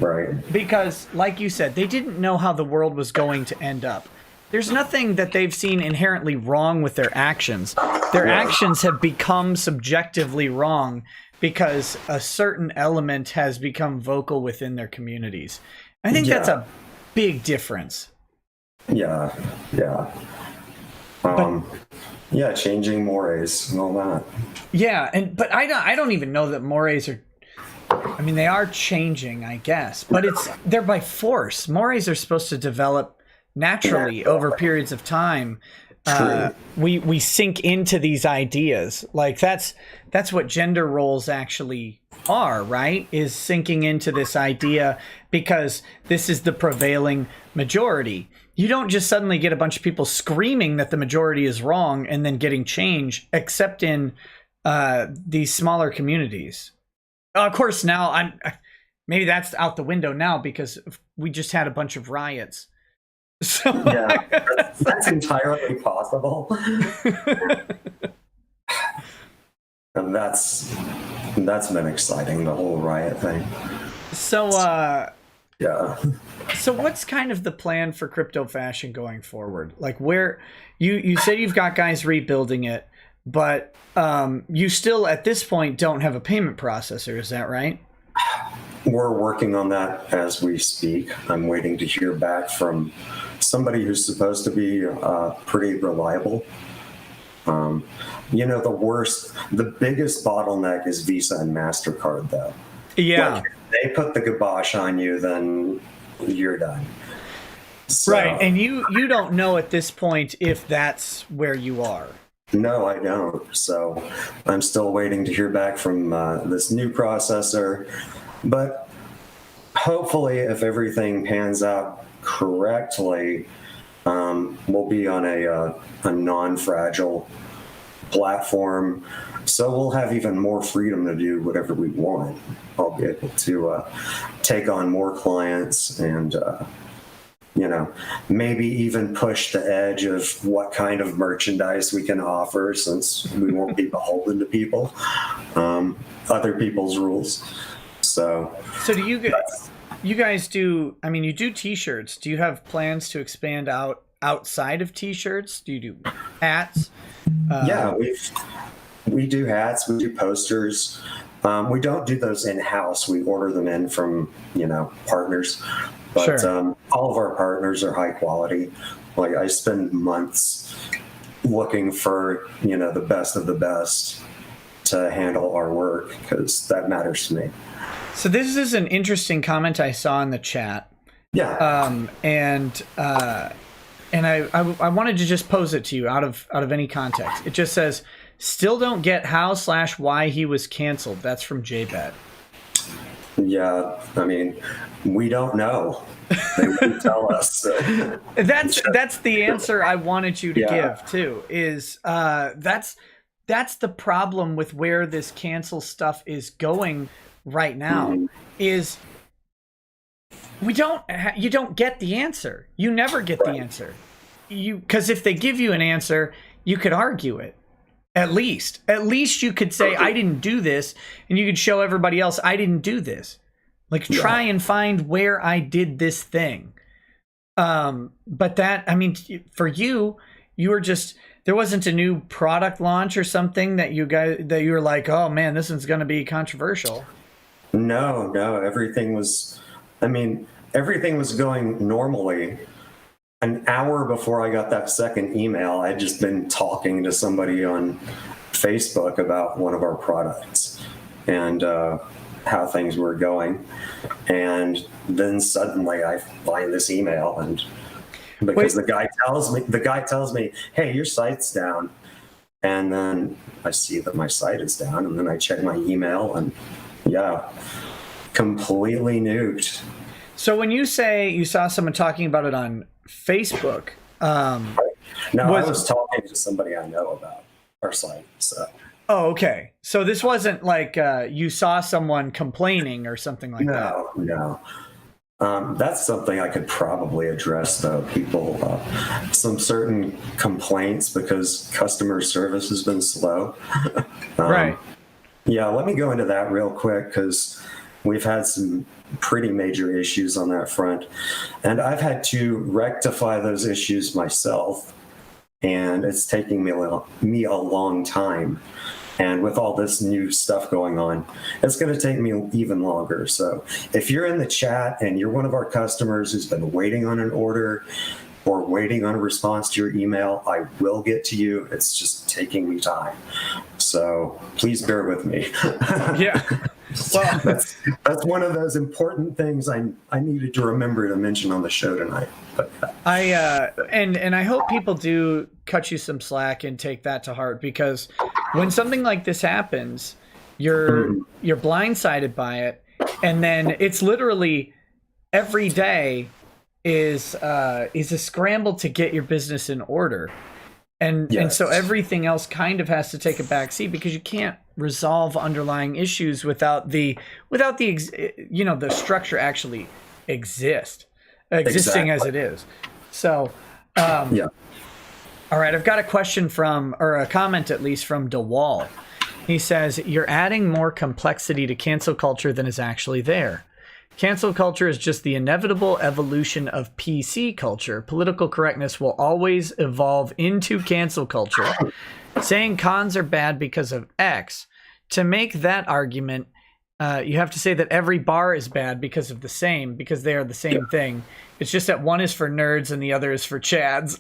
Right.
Because, like you said, they didn't know how the world was going to end up. There's nothing that they've seen inherently wrong with their actions. Their actions have become subjectively wrong because a certain element has become vocal within their communities. I think that's a big difference.
Yeah. Changing mores and all that.
Yeah, but I don't even know that mores are. I mean, they are changing, I guess, but they're by force. Mores are supposed to develop naturally over periods of time. We sink into these ideas. Like that's what gender roles actually are, right? Is sinking into this idea because this is the prevailing majority. You don't just suddenly get a bunch of people screaming that the majority is wrong and then getting change, except in these smaller communities. Of course, now maybe that's out the window now because we just had a bunch of riots. So
that's entirely possible. And that's been exciting, the whole riot thing.
So So what's kind of the plan for crypto fashion going forward? Like, where you said you've got guys rebuilding it, but you still at this point don't have a payment processor, is that right?
We're working on that as we speak. I'm waiting to hear back from somebody who's supposed to be pretty reliable. The biggest bottleneck is Visa and Mastercard, though.
Yeah.
Like, if they put the kibosh on you, then you're done. So,
right, and you don't know at this point if that's where you are.
No, I don't. So I'm still waiting to hear back from this new processor. But hopefully, if everything pans out correctly, we'll be on a non-fragile platform. So we'll have even more freedom to do whatever we want. I'll be able to take on more clients and maybe even push the edge of what kind of merchandise we can offer, since we won't be beholden to people, other people's rules. So
do you guys do? I mean, you do T-shirts. Do you have plans to expand outside of T-shirts? Do you do hats?
We do hats. We do posters. We don't do those in-house. We order them in from partners. But
sure.
All of our partners are high quality. Like, I spend months looking for, the best of the best to handle our work, because that matters to me.
So this is an interesting comment I saw in the chat.
Yeah.
And I wanted to just pose it to you out of any context. It just says, still don't get how/why he was canceled. That's from JBet.
Yeah, I mean, we don't know. They wouldn't tell us.
That's the answer I wanted you to give too. Is that's that's the problem with where this cancel stuff is going right now. Is you don't get the answer. You never get the answer. Because if they give you an answer, you could argue it. At least you could say, I didn't do this, and you could show everybody else, I didn't do this. Like, try and find where I did this thing. But that, I mean, for you were just, there wasn't a new product launch or something that you were like, oh man, this one's going to be controversial.
No, everything was going normally. An hour before I got that second email, I'd just been talking to somebody on Facebook about one of our products and how things were going. And then suddenly I find this email, and because the guy tells me, hey, your site's down. And then I see that my site is down, and then I check my email, and completely nuked.
So when you say you saw someone talking about it on Facebook,
I was talking to somebody I know about our site. So.
Oh, okay. So this wasn't like you saw someone complaining or something like that.
No. That's something I could probably address, though. People, some certain complaints because customer service has been slow.
Right.
Yeah, let me go into that real quick because we've had some pretty major issues on that front. And I've had to rectify those issues myself. And it's taking me a long time. And with all this new stuff going on, it's going to take me even longer. So if you're in the chat and you're one of our customers who's been waiting on an order or waiting on a response to your email, I will get to you. It's just taking me time. So please bear with me.
Yeah. Well,
that's one of those important things I needed to remember to mention on the show tonight. But
and I hope people do cut you some slack and take that to heart, because when something like this happens, you're blindsided by it, and then it's literally every day is a scramble to get your business in order. And so everything else kind of has to take a back seat, because you can't resolve underlying issues without the the structure actually existing as it is. So all right, I've got a question or a comment at least from DeWall. He says, you're adding more complexity to cancel culture than is actually there. Cancel culture is just the inevitable evolution of PC culture. Political correctness will always evolve into cancel culture. Saying cons are bad because of X. To make that argument, you have to say that every bar is bad because they are the same thing. It's just that one is for nerds and the other is for chads.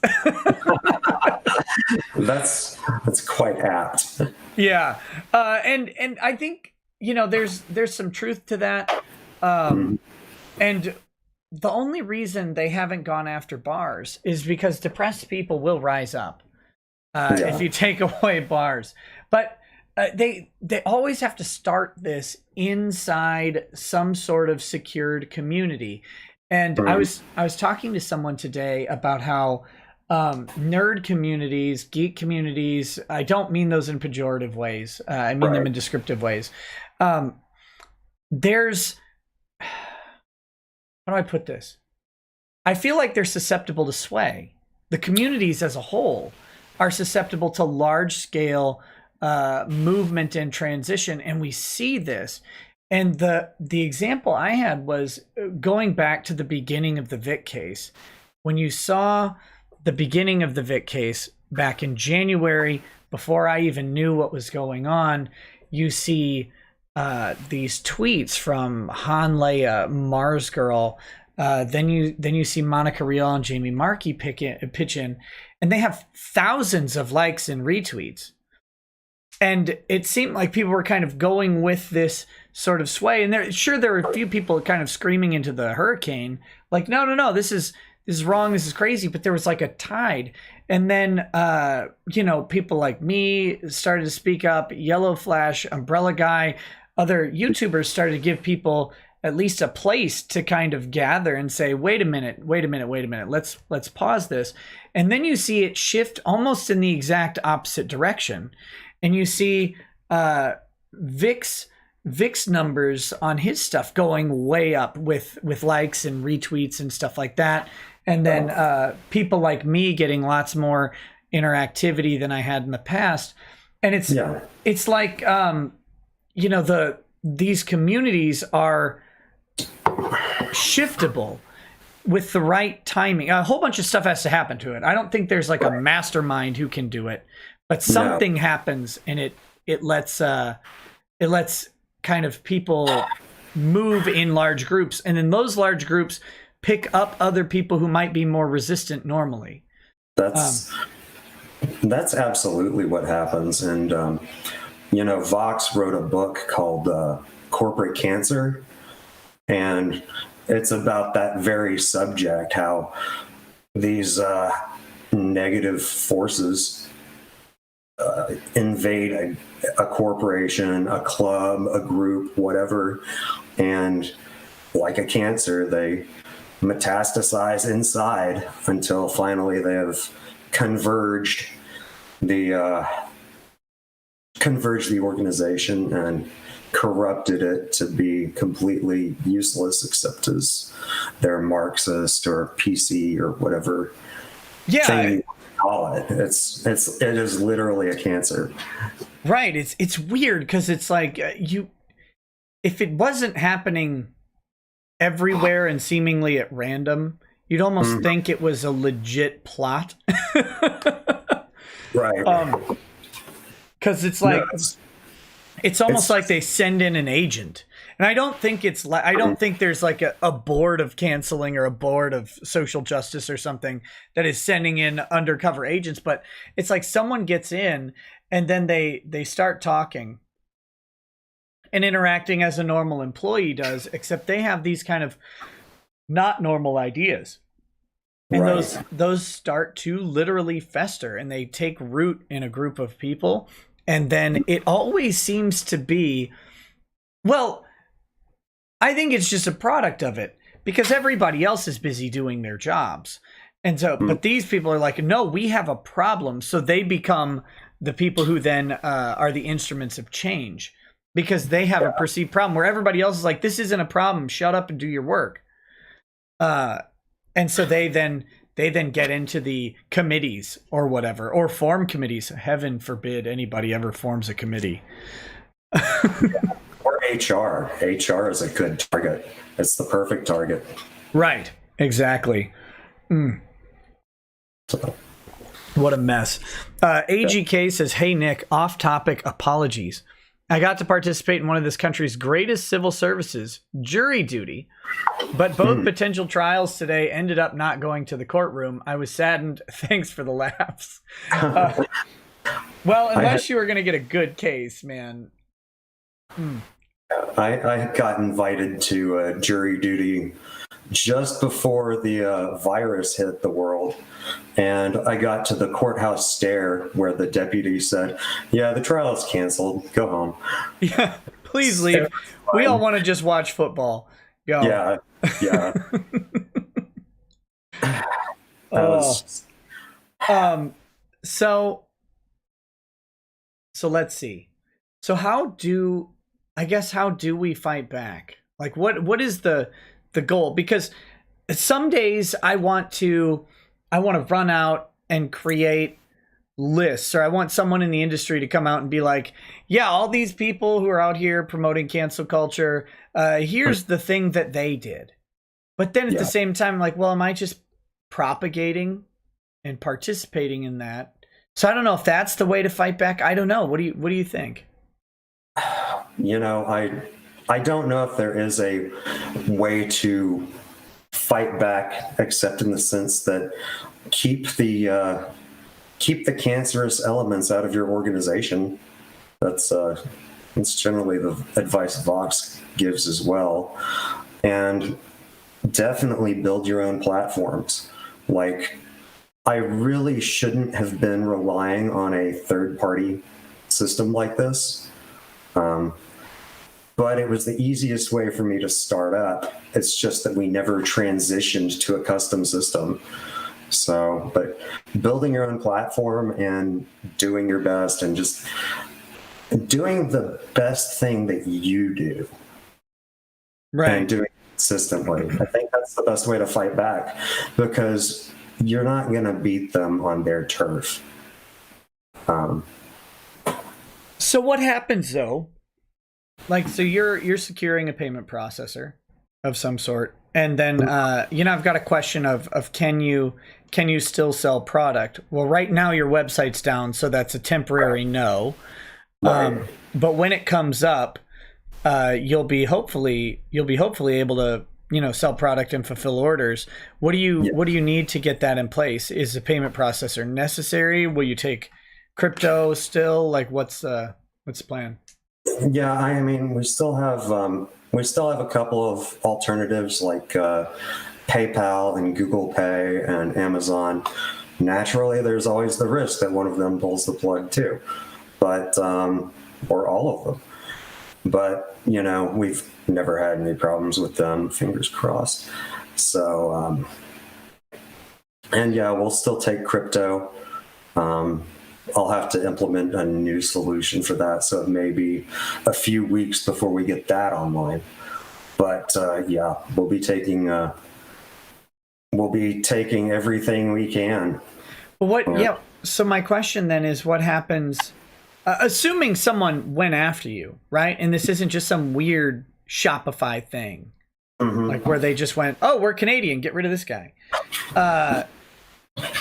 That's quite apt.
Yeah. And I think, there's some truth to that. And the only reason they haven't gone after bars is because depressed people will rise up if you take away bars. But they always have to start this inside some sort of secured community. And I was talking to someone today about how nerd communities, geek communities, I don't mean those in pejorative ways. I mean them in descriptive ways. There's... How do I put this? I feel like they're susceptible to sway. The communities as a whole are susceptible to large-scale movement and transition, and we see this. And the example I had was going back to the beginning of the Vic case. When you saw the beginning of the Vic case back in January, before I even knew what was going on, you see these tweets from Han Leia, Mars Girl, then you see Monica Rial and Jamie Markey pitch in, and they have thousands of likes and retweets. And it seemed like people were kind of going with this sort of sway. And there were a few people kind of screaming into the hurricane, like, no, this is wrong, this is crazy. But there was like a tide. And then, people like me started to speak up, Yellow Flash, Umbrella Guy, other YouTubers started to give people at least a place to kind of gather and say, wait a minute, let's pause this. And then you see it shift almost in the exact opposite direction. and you see Vic's numbers on his stuff going way up with likes and retweets and stuff like that, and then people like me getting lots more interactivity than I had in the past. And it's like these communities are shiftable with the right timing. A whole bunch of stuff has to happen to it. I don't think there's like a mastermind who can do it, but something happens, and it lets kind of people move in large groups, and then those large groups pick up other people who might be more resistant normally.
That's absolutely what happens. And Vox wrote a book called Corporate Cancer, and it's about that very subject, how these negative forces invade a corporation, a club, a group, whatever, and like a cancer, they metastasize inside until finally they have converged the organization and corrupted it to be completely useless, except as they're Marxist or PC or whatever thing you call it. It is literally a cancer.
Right. It's weird because it's like if it wasn't happening everywhere and seemingly at random, you'd almost think it was a legit plot.
Right.
Because it's like it's almost like they send in an agent. And I don't think there's like a board of canceling or a board of social justice or something that is sending in undercover agents, but it's like someone gets in and then they start talking and interacting as a normal employee does, except they have these kind of not normal ideas. And those start to literally fester, and they take root in a group of people. And then it always seems to be, well, I think it's just a product of it, because everybody else is busy doing their jobs. And so, but these people are like, no, we have a problem. So they become the people who then are the instruments of change, because they have a perceived problem where everybody else is like, this isn't a problem. Shut up and do your work. And so they then get into the committees or whatever, or form committees. Heaven forbid anybody ever forms a committee.
Or HR. HR is a good target. It's the perfect target.
Right. Exactly. What a mess. AGK says, hey, Nick, off topic apologies. I got to participate in one of this country's greatest civil services, jury duty, but both potential trials today ended up not going to the courtroom. I was saddened. Thanks for the laughs. Well, unless you were going to get a good case, man.
I got invited to jury duty just before the virus hit the world. And I got to the courthouse stair where the deputy said, yeah, the trial is canceled. Go home.
Yeah, please leave. We all want to just watch football. Go.
Yeah.
So let's see. So how do we fight back? Like what is the goal? Because some days I want to run out and create lists, or I want someone in the industry to come out and be like, yeah, all these people who are out here promoting cancel culture, here's the thing that they did. But then at the same time, like, well, am I just propagating and participating in that? So I don't know if that's the way to fight back. I don't know. What do you think?
I don't know if there is a way to fight back, except in the sense that keep the cancerous elements out of your organization. That's generally the advice Vox gives as well. And definitely build your own platforms. Like, I really shouldn't have been relying on a third-party system like this. But it was the easiest way for me to start up. It's just that we never transitioned to a custom system. So, but building your own platform and doing your best and just doing the best thing that you do.
Right.
And doing it consistently. I think that's the best way to fight back, because you're not going to beat them on their turf.
So what happens though? Like, so you're securing a payment processor of some sort, and then I've got a question of can you still sell product? Well, right now your website's down, so that's a temporary no.
Right.
But when it comes up, you'll be hopefully able to sell product and fulfill orders. What do you need to get that in place? Is the payment processor necessary? Will you take crypto still? Like, what's the plan?
Yeah, I mean, we still have a couple of alternatives like PayPal and Google Pay and Amazon. Naturally, there's always the risk that one of them pulls the plug too, but or all of them. But we've never had any problems with them. Fingers crossed. So, and yeah, we'll still take crypto. I'll have to implement a new solution for that, so it may be a few weeks before we get that online. But yeah, we'll be taking everything we can.
Well, yeah. So my question then is, what happens, assuming someone went after you, right? And this isn't just some weird Shopify thing, like where they just went, "Oh, we're Canadian, get rid of this guy."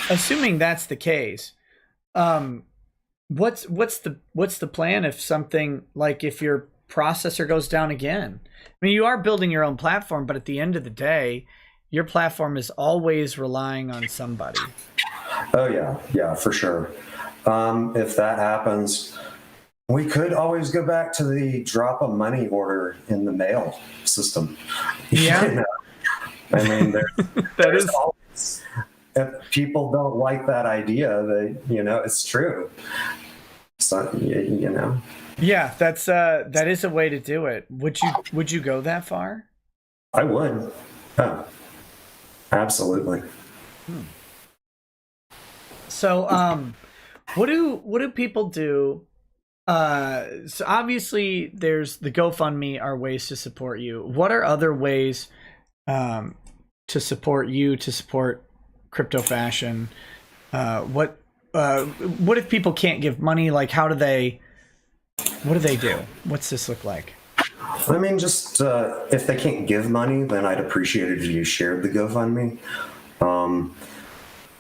Assuming that's the case. What's the plan if something, like if your processor goes down again? I mean, you are building your own platform, but at the end of the day, your platform is always relying on somebody.
Oh yeah, for sure. If that happens, we could always go back to the drop a money order in the mail system.
Yeah.
I mean,
that is
always, if people don't like that idea, it's true. So,
Yeah, that is a way to do it. Would you go that far?
I would. Oh, absolutely.
So, what do people do? So obviously there's the Gofundme are ways to support you. What are other ways to support you, to support Crypto Fashion? What if people can't give money? Like, what do they do? What's this look like?
I mean, just if they can't give money, then I'd appreciate it if you shared the GoFundMe.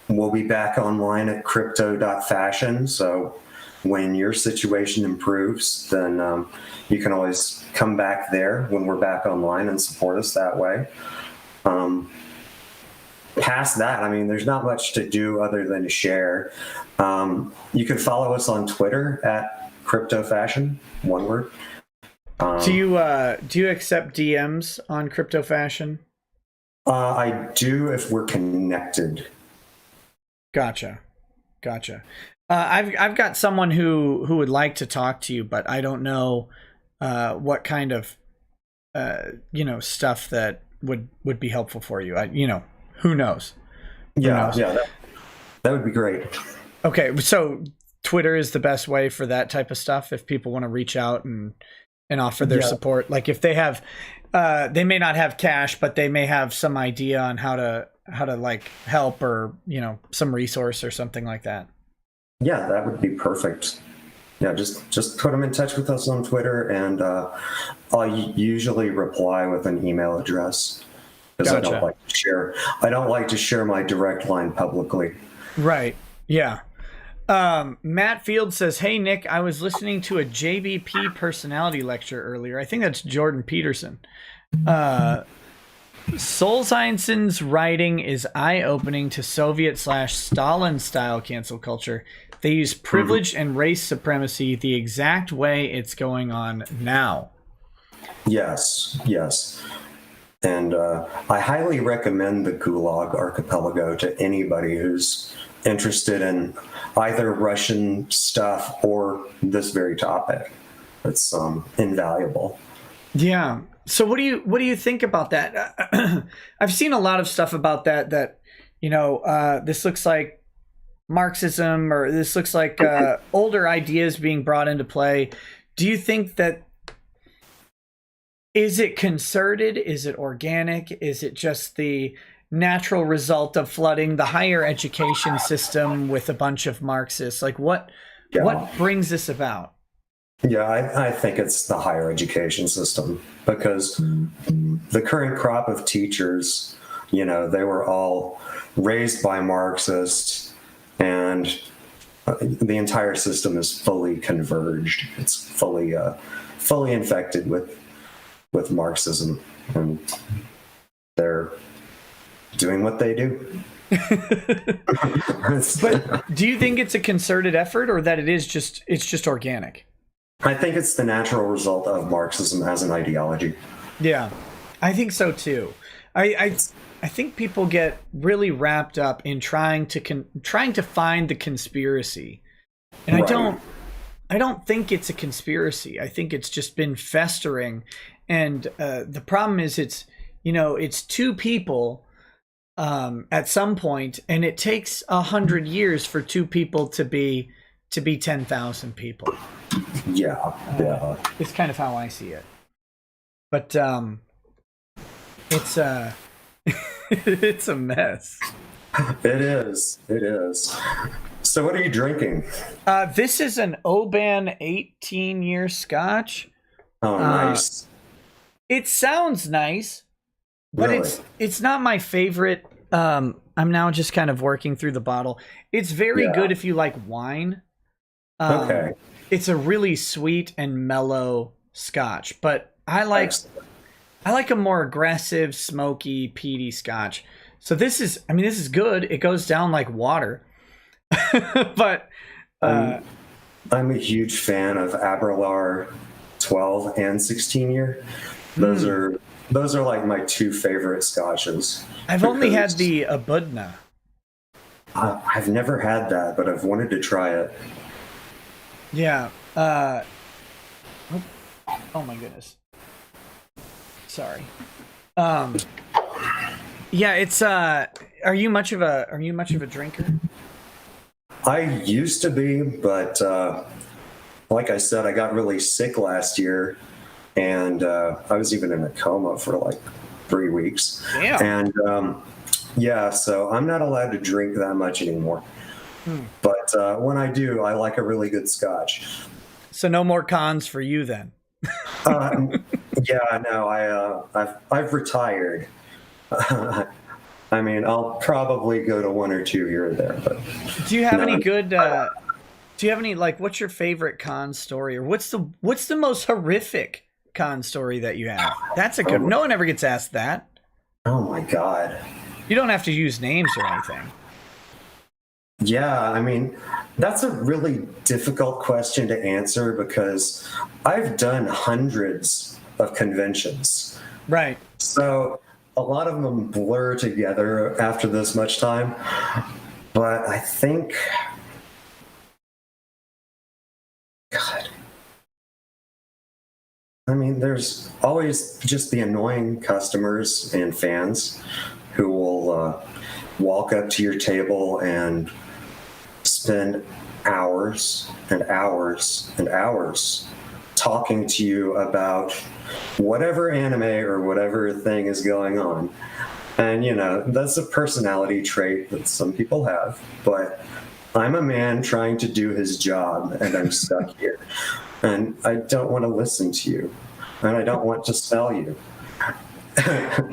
We'll be back online at crypto.fashion. So when your situation improves, then you can always come back there when we're back online and support us that way. Past that, I mean, there's not much to do other than to share. You can follow us on Twitter at CryptoFashion, one word.
Do you accept DMs on Crypto Fashion?
I do if we're connected.
Gotcha. I've got someone who would like to talk to you, but I don't know what kind of stuff that would be helpful for you. Who knows?
Yeah, that would be great.
Okay, so Twitter is the best way for that type of stuff if people want to reach out and offer their support. Like if they have, they may not have cash, but they may have some idea on how to like help, or some resource or something like that.
Yeah, that would be perfect. Yeah, just put them in touch with us on Twitter, and I'll usually reply with an email address, because
Gotcha.
I don't like to share my direct line publicly.
Right. Yeah. Matt Field says, "Hey Nick, I was listening to a JBP personality lecture earlier. I think that's Jordan Peterson. Solzhenitsyn's writing is eye-opening to Soviet/Stalin style cancel culture. They use privilege and race supremacy the exact way it's going on now."
Yes. And I highly recommend the Gulag Archipelago to anybody who's interested in either Russian stuff or this very topic. It's invaluable.
Yeah. So what do you think about that? I've seen a lot of stuff about that this looks like Marxism, or this looks like older ideas being brought into play. do you think that, is it concerted? Is it organic? Is it just the natural result of flooding the higher education system with a bunch of Marxists? Like what brings this about?
Yeah, I think it's the higher education system, because the current crop of teachers, they were all raised by Marxists, and the entire system is fully converged. It's fully infected with Marxism, and they're doing what they do.
But do you think it's a concerted effort, or that it's just organic?
I think it's the natural result of Marxism as an ideology.
Yeah, I think so too. I think people get really wrapped up in trying to find the conspiracy, and
Right.
I don't think it's a conspiracy. I think it's just been festering, and the problem is it's two people at some point, and it takes 100 years for two people to be 10,000 people.
Yeah.
It's kind of how I see it. But it's it's a mess.
It is. So what are you drinking?
This is an Oban 18-year Scotch.
Oh, nice.
It sounds nice, but
Really?
it's not my favorite. I'm now just kind of working through the bottle. It's very good if you like wine.
Okay.
It's a really sweet and mellow Scotch, but I like a more aggressive, smoky, peaty Scotch. So this is good. It goes down like water. But
I'm a huge fan of Aberlour 12 and 16 year. Those are like my two favorite scotches.
I've only had
because
the Abudna.
I've never had that, but I've wanted to try it.
Yeah. Oh my goodness. Sorry. Yeah, it's are you much of a drinker?
I used to be, but like I said, I got really sick last year, and I was even in a coma for like 3 weeks.
Damn.
And yeah, so I'm not allowed to drink that much anymore. But when I do, I like a really good scotch.
So no more cons for you then.
Yeah, no, I've retired. I mean, I'll probably go to one or two here or there, but
Do you have
no,
any good do you have any, like, what's your favorite con story, or what's the most horrific con story that you have? That's a good. No one ever gets asked that.
oh my God.
You don't have to use names or anything.
Yeah, I mean, that's a really difficult question to answer because I've done hundreds of conventions.
Right.
So a lot of them blur together after this much time. But I think, God, I mean, there's always just the annoying customers and fans who will walk up to your table and spend hours and hours and hours talking to you about whatever anime or whatever thing is going on. And, that's a personality trait that some people have, but I'm a man trying to do his job, and I'm stuck here. And I don't want to listen to you, and I don't want to sell you.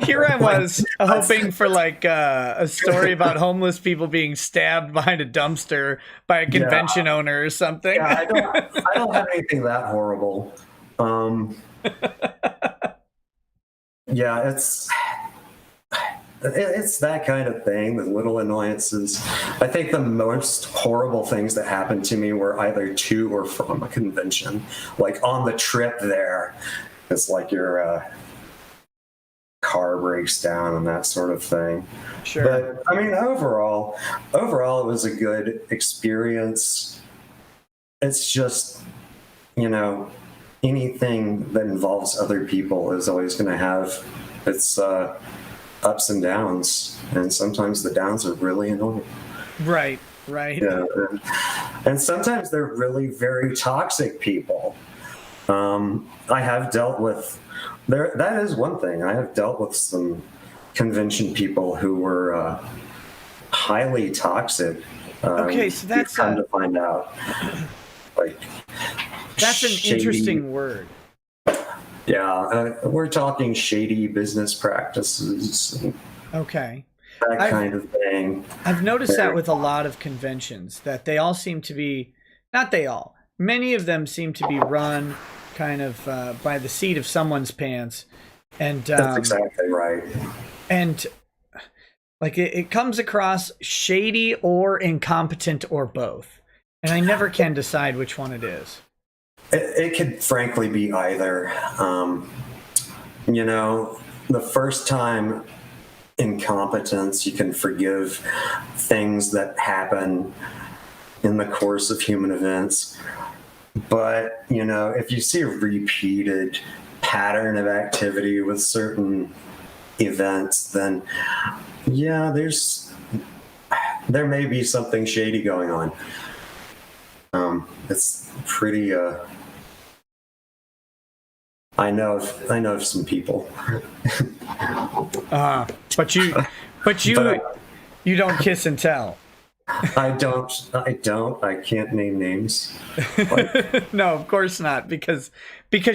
Here I was hoping for like a story about homeless people being stabbed behind a dumpster by a convention owner or something.
Yeah, I don't have anything that horrible. Yeah, it's that kind of thing, the little annoyances. I think the most horrible things that happened to me were either to or from a convention. Like on the trip there, it's like your car breaks down and that sort of thing.
Sure.
But I mean, overall, it was a good experience. It's just, anything that involves other people is always going to have its ups and downs, and sometimes the downs are really annoying.
Right.
Yeah, and sometimes they're really very toxic people. I have dealt with there. That is one thing. I have dealt with some convention people who were highly toxic.
Okay, so that's
come to find out. Like
that's an
shady,
interesting word.
Yeah, we're talking shady business practices. And
okay.
that kind of thing.
I've noticed that with a lot of conventions, that they all seem to be, not they all, many of them seem to be run kind of by the seat of someone's pants. And
that's exactly right.
And like it comes across shady or incompetent or both. And I never can decide which one it is.
It could frankly be either. You know, the first time incompetence, you can forgive things that happen in the course of human events. But, you know, if you see a repeated pattern of activity with certain events, then yeah, there may be something shady going on. It's pretty I know of some people.
But you don't kiss and tell.
I can't name names.
No, of course not, because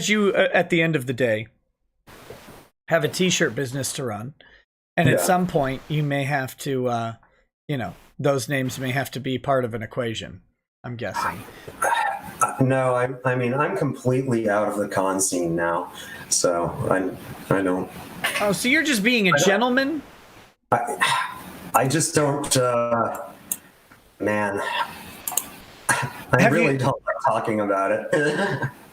you at the end of the day have a t-shirt business to run, and at some point you may have to those names may have to be part of an equation, I'm guessing.
No, I mean I'm completely out of the con scene now, so I don't.
Oh, so you're just being a gentleman?
I just don't. Man, I really don't like talking about it.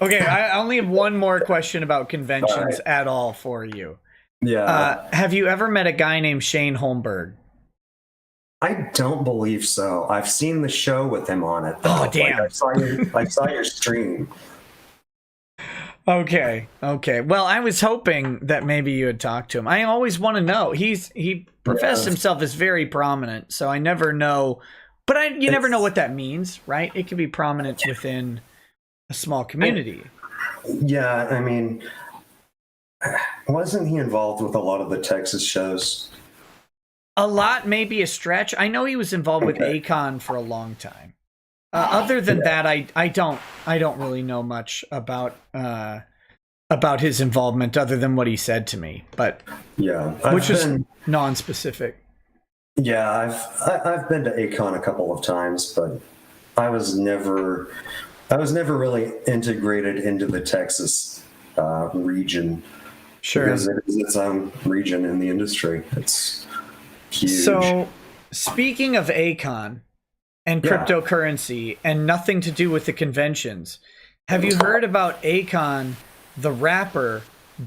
Okay, I only have one more question about conventions at all for you.
Yeah.
Have you ever met a guy named Shane Holmberg?
I don't believe so. I've seen the show with him on it.
Oh, damn.
Like, I saw your stream.
Okay. Well, I was hoping that maybe you had talked to him. I always want to know. He professed himself as very prominent, so I never know. But you never know what that means, right? It could be prominent within a small community.
Yeah, I mean, wasn't he involved with a lot of the Texas shows?
A lot may be a stretch. I know he was involved with Akon for a long time. Other than that, I don't really know much about his involvement other than what he said to me. But which was non-specific.
Yeah, I've been to Akon a couple of times, but I was never really integrated into the Texas region.
Sure,
because it is its own region in the industry. It's huge.
So, speaking of Akon and cryptocurrency and nothing to do with the conventions, have you heard about Akon, the rapper,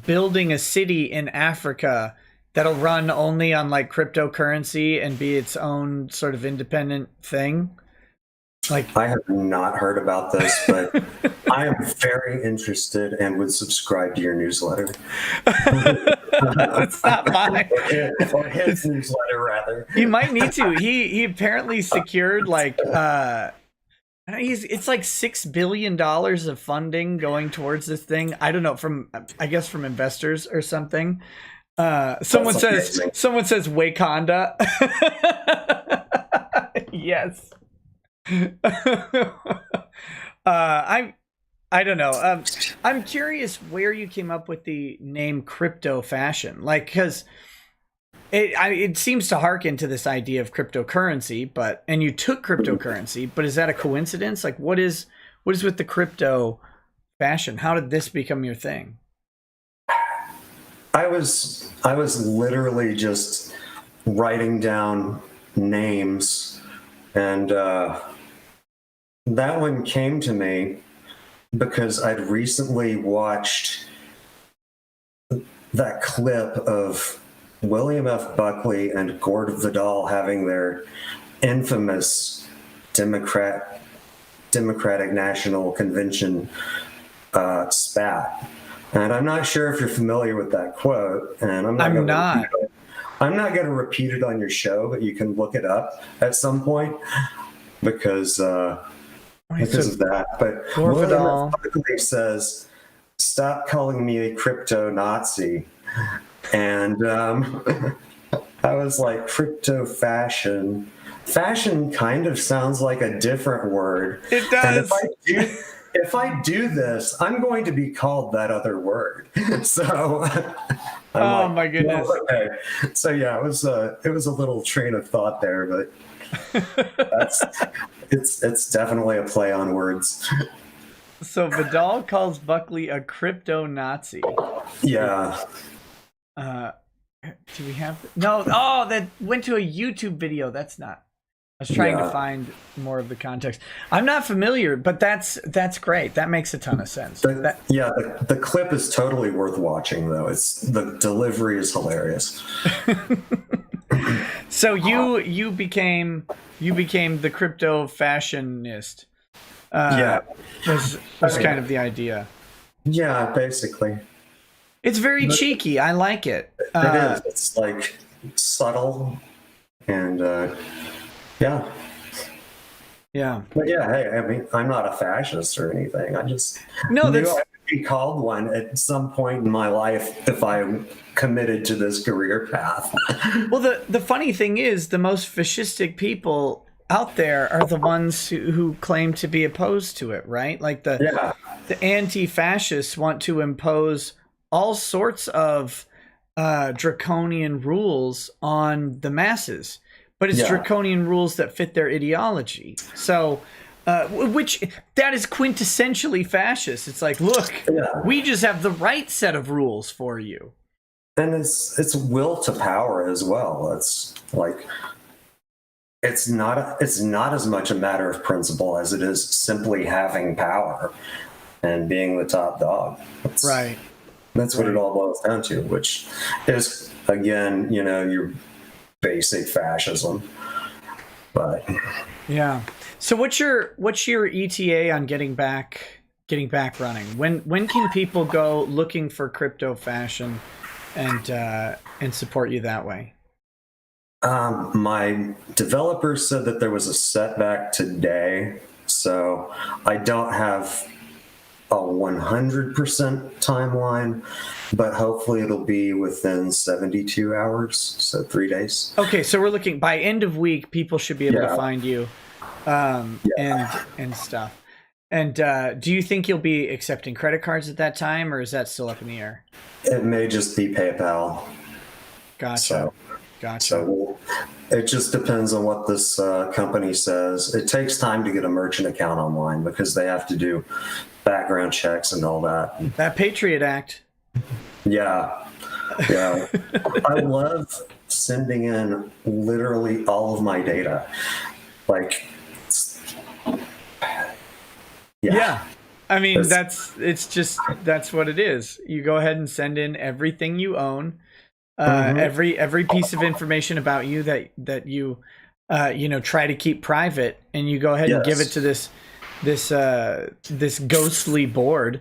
building a city in Africa that'll run only on like cryptocurrency and be its own sort of independent thing? Like,
I have not heard about this, but I am very interested and would subscribe to your newsletter.
It's not mine.
Or his newsletter, rather.
You might need to. He apparently secured like it's like $6 billion of funding going towards this thing. I don't know, from investors or something. Someone says Wakanda. Yes. I don't know. I'm curious where you came up with the name crypto fashion, like, because it seems to harken to this idea of cryptocurrency, and you took cryptocurrency, but is that a coincidence? Like, what is with the crypto fashion? How did this become your thing?
I was literally just writing down names, and that one came to me because I'd recently watched that clip of William F. Buckley and Gord Vidal having their infamous Democratic National Convention spat. And I'm not sure if you're familiar with that quote, and I'm not going to repeat it on your show, but you can look it up at some point because of that. But William F. Buckley says stop calling me a crypto Nazi. And I was like, crypto fashion. Fashion kind of sounds like a different word.
It does.
And if I do this, I'm going to be called that other word. So I'm
my goodness.
well, okay. So yeah, it was a little train of thought there, but it's definitely a play on words.
So Vidal calls Buckley a crypto Nazi.
Yeah.
Do we have no? Oh, that went to a YouTube video. That's not. I was trying to find more of the context. I'm not familiar, but that's great. That makes a ton of sense.
The clip is totally worth watching, though. The delivery is hilarious.
So you became the crypto fashionist. Was kind of the idea.
Yeah, basically.
It's very cheeky. I like it.
It is. It's like subtle and yeah.
Yeah.
But yeah, hey, I mean, I'm not a fascist or anything. I just knew I would be called one at some point in my life if I committed to this career path.
Well, the funny thing is, the most fascistic people out there are the ones who claim to be opposed to it, right? Like the anti-fascists want to impose all sorts of draconian rules on the masses, but it's draconian rules that fit their ideology. So, which that is quintessentially fascist. It's like, look, we just have the right set of rules for you.
And it's will to power as well. It's like it's not as much a matter of principle as it is simply having power and being the top dog.
Right.
That's what it all boils down to, which is, again, your basic fascism. But
yeah. So what's your ETA on getting back running? When can people go looking for crypto fashion and support you that way?
My developer said that there was a setback today, so I don't have a 100% timeline, but hopefully it'll be within 72 hours, so 3 days.
Okay, so we're looking by end of week, people should be able to find you and stuff. And do you think you'll be accepting credit cards at that time, or is that still up in the air?
It may just be PayPal.
Gotcha.
So it just depends on what this company says. It takes time to get a merchant account online because they have to do background checks and all that.
That Patriot Act.
Yeah. I love sending in literally all of my data. Like,
yeah. I mean, that's what it is. You go ahead and send in everything you own, every piece of information about you that you try to keep private, and you go ahead and give it to this ghostly board,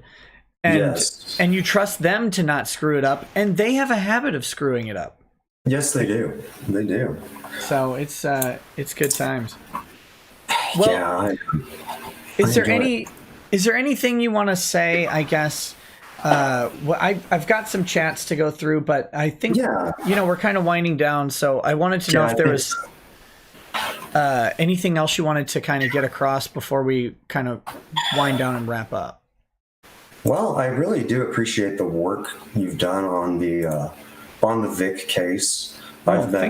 and you trust them to not screw it up, and they have a habit of screwing it up.
Yes, they do. They do.
So it's good times. Well,
yeah,
is there anything you want to say? I guess I've got some chats to go through, but I think we're kind of winding down. So I wanted to know if there was anything else you wanted to kind of get across before we kind of wind down and wrap up.
Well, I really do appreciate the work you've done on the Vic case. I've been